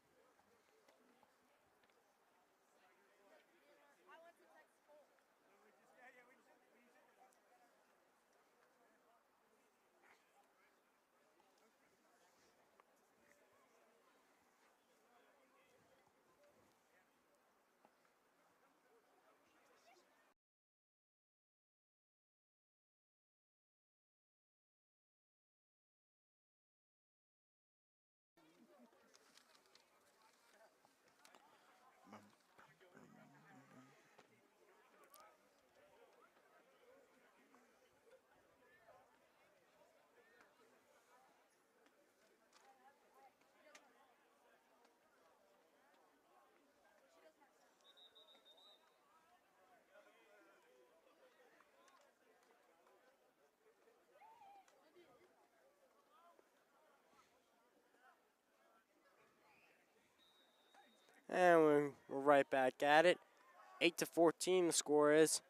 Speaker 1: And we're right back at it. 8-14 the score is.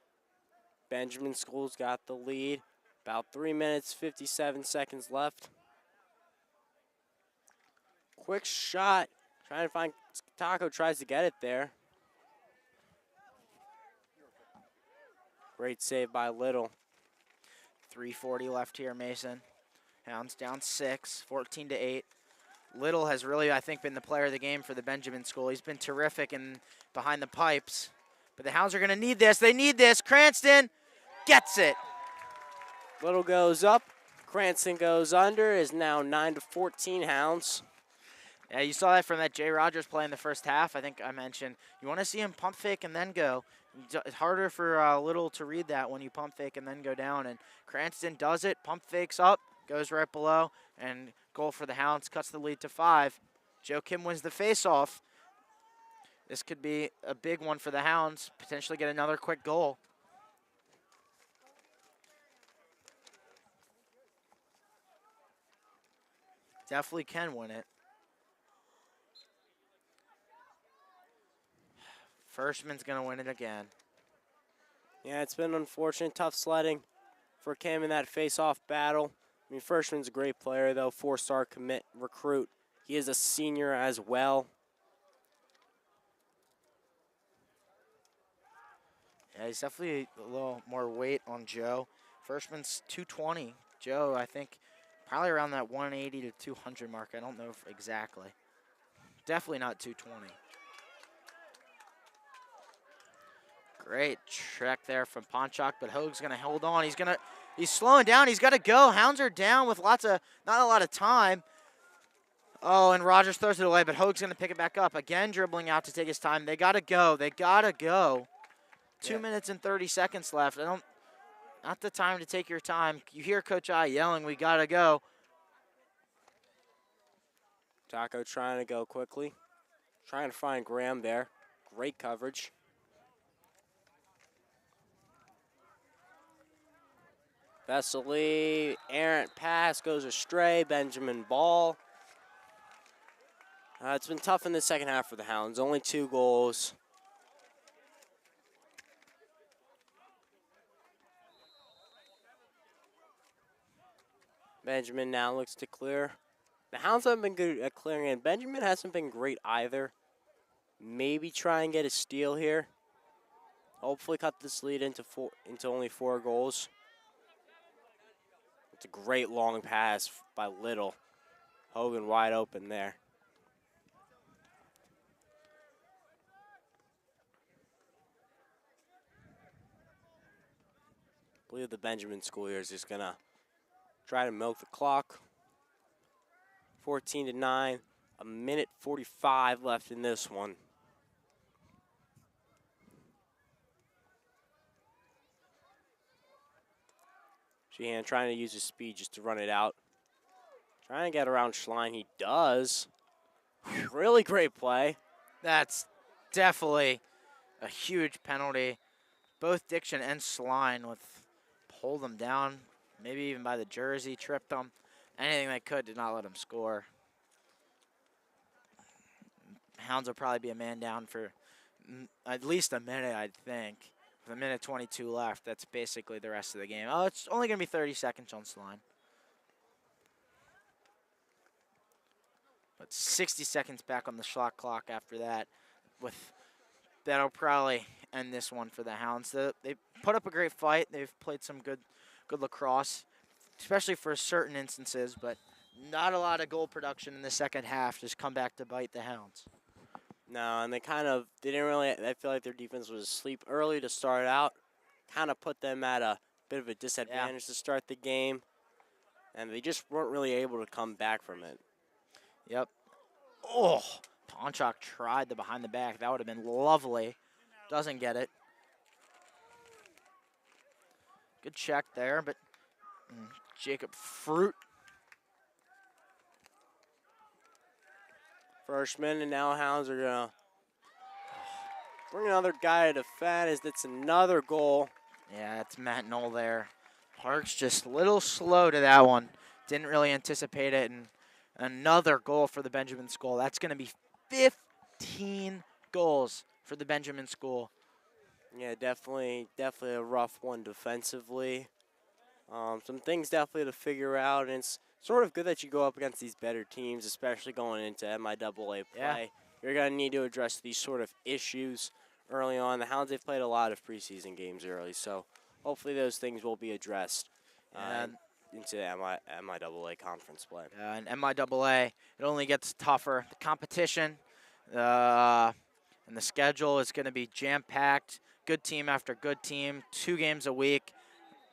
Speaker 1: Benjamin School's got the lead. About 3 minutes, 57 seconds left. Quick shot. Trying to find Taco, tries to get it there. Great save by Little.
Speaker 2: 3:40 left here, Mason. Hounds down 6, 14-8. Little has really, I think, been the player of the game for the Benjamin School. He's been terrific in behind the pipes. But the Hounds are going to need this. They need this. Cranston gets it.
Speaker 1: Little goes up. Cranston goes under. Is now 9-14 Hounds.
Speaker 2: Yeah, you saw that from that Jay Rogers play in the first half. I think I mentioned you want to see him pump fake and then go. It's harder for Little to read that when you pump fake and then go down. And Cranston does it, pump fakes up, goes right below, and goal for the Hounds, cuts the lead to 5. Joe Kim wins the faceoff. This could be a big one for the Hounds, potentially get another quick goal. Definitely can win it. Firstman's going to win it again.
Speaker 1: Yeah, it's been unfortunate, tough sledding for Kim in that face-off battle. I mean, Firstman's a great player, though, 4-star commit recruit. He is a senior as well.
Speaker 2: Yeah, he's definitely a little more weight on Joe. Firstman's 220. Joe, I think, probably around that 180 to 200 mark. I don't know exactly. Definitely not 220. Great check there from Ponchak, but Hoag's going to hold on. He's slowing down. He's got to go. Hounds are down with not a lot of time. Oh, and Rogers throws it away, but Hoag's going to pick it back up. Again, dribbling out to take his time. They got to go. They got to go. 2 minutes and 30 seconds left. Not the time to take your time. You hear Coach I yelling, we got to go.
Speaker 1: Taco trying to go quickly. Trying to find Graham there. Great coverage. Vesely, errant pass, goes astray. Benjamin ball. It's been tough in the second half for the Hounds. Only 2 goals. Benjamin now looks to clear. The Hounds haven't been good at clearing in. Benjamin hasn't been great either. Maybe try and get a steal here. Hopefully cut this lead into only 4 goals. It's a great long pass by Little. Hogan wide open there. I believe the Benjamin School here is just going to try to milk the clock. 14-9. A minute 45 left in this one. Sheehan trying to use his speed just to run it out. Trying to get around Schlein. He does. Really great play.
Speaker 2: That's definitely a huge penalty. Both Diction and Schlein pulled them down, maybe even by the jersey, tripped them. Anything they could did not let them score. Hounds will probably be a man down for at least a minute, I think. With a minute 22 left, that's basically the rest of the game. Oh, it's only going to be 30 seconds on this line. But 60 seconds back on the shot clock after that. That'll probably end this one for the Hounds. They put up a great fight. They've played some good lacrosse, especially for certain instances, but not a lot of goal production in the second half. Just come back to bite the Hounds.
Speaker 1: No, and they didn't really, I feel like their defense was asleep early to start out. Kind of put them at a bit of a disadvantage to start the game. And they just weren't really able to come back from it.
Speaker 2: Yep. Oh, Ponchak tried the behind the back. That would have been lovely. Doesn't get it. Good check there, but Jacob Fruit.
Speaker 1: Freshman, and now Hounds are going to bring another guy to defend as it's another goal.
Speaker 2: Yeah, it's Matt Knoll there. Park's just a little slow to that one. Didn't really anticipate it, and another goal for the Benjamin School. That's going to be 15 goals for the Benjamin School.
Speaker 1: Yeah, definitely a rough one defensively. Some things definitely to figure out, and it's sort of good that you go up against these better teams, especially going into MIAA play.
Speaker 2: Yeah.
Speaker 1: You're going to need to address these sort of issues early on. The Hounds, they've played a lot of preseason games early, so hopefully those things will be addressed into MIAA conference play.
Speaker 2: And MIAA, it only gets tougher. The competition and the schedule is going to be jam-packed. Good team after good team, 2 games a week,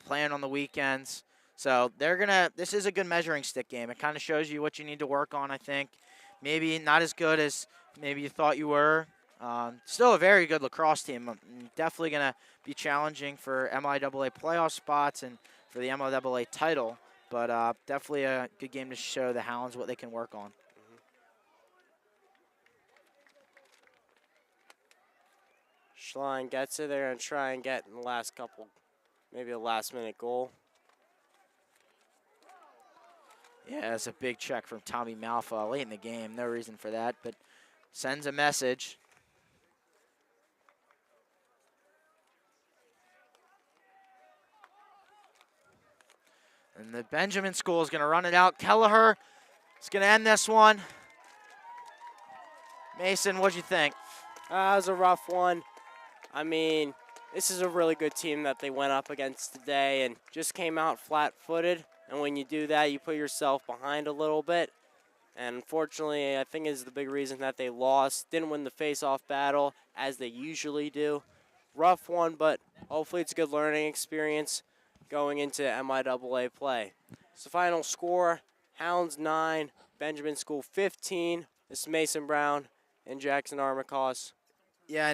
Speaker 2: playing on the weekends. So this is a good measuring stick game. It kind of shows you what you need to work on, I think. Maybe not as good as maybe you thought you were. Still a very good lacrosse team. Definitely going to be challenging for MIAA playoff spots and for the MIAA title. But definitely a good game to show the Hounds what they can work on.
Speaker 1: Schlein gets it. They're going to try and get in the last couple, maybe a last-minute goal.
Speaker 2: Yeah, it's a big check from Tommy Malfa late in the game. No reason for that, but sends a message. And the Benjamin School is going to run it out. Kelleher is going to end this one. Mason, what'd you think?
Speaker 1: That was a rough one. I mean, this is a really good team that they went up against today and just came out flat-footed. And when you do that, you put yourself behind a little bit. And unfortunately, I think is the big reason that they lost. Didn't win the face-off battle as they usually do. Rough one, but hopefully it's a good learning experience going into MIAA play. So final score, Hounds 9, Benjamin School 15. This is Mason Brown and Jackson Armacost.
Speaker 2: Yeah,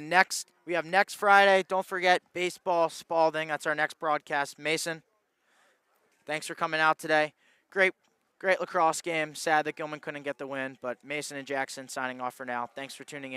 Speaker 2: we have next Friday. Don't forget baseball, Spalding. That's our next broadcast. Mason, thanks for coming out today. Great lacrosse game. Sad that Gilman couldn't get the win, but Mason and Jackson signing off for now. Thanks for tuning in.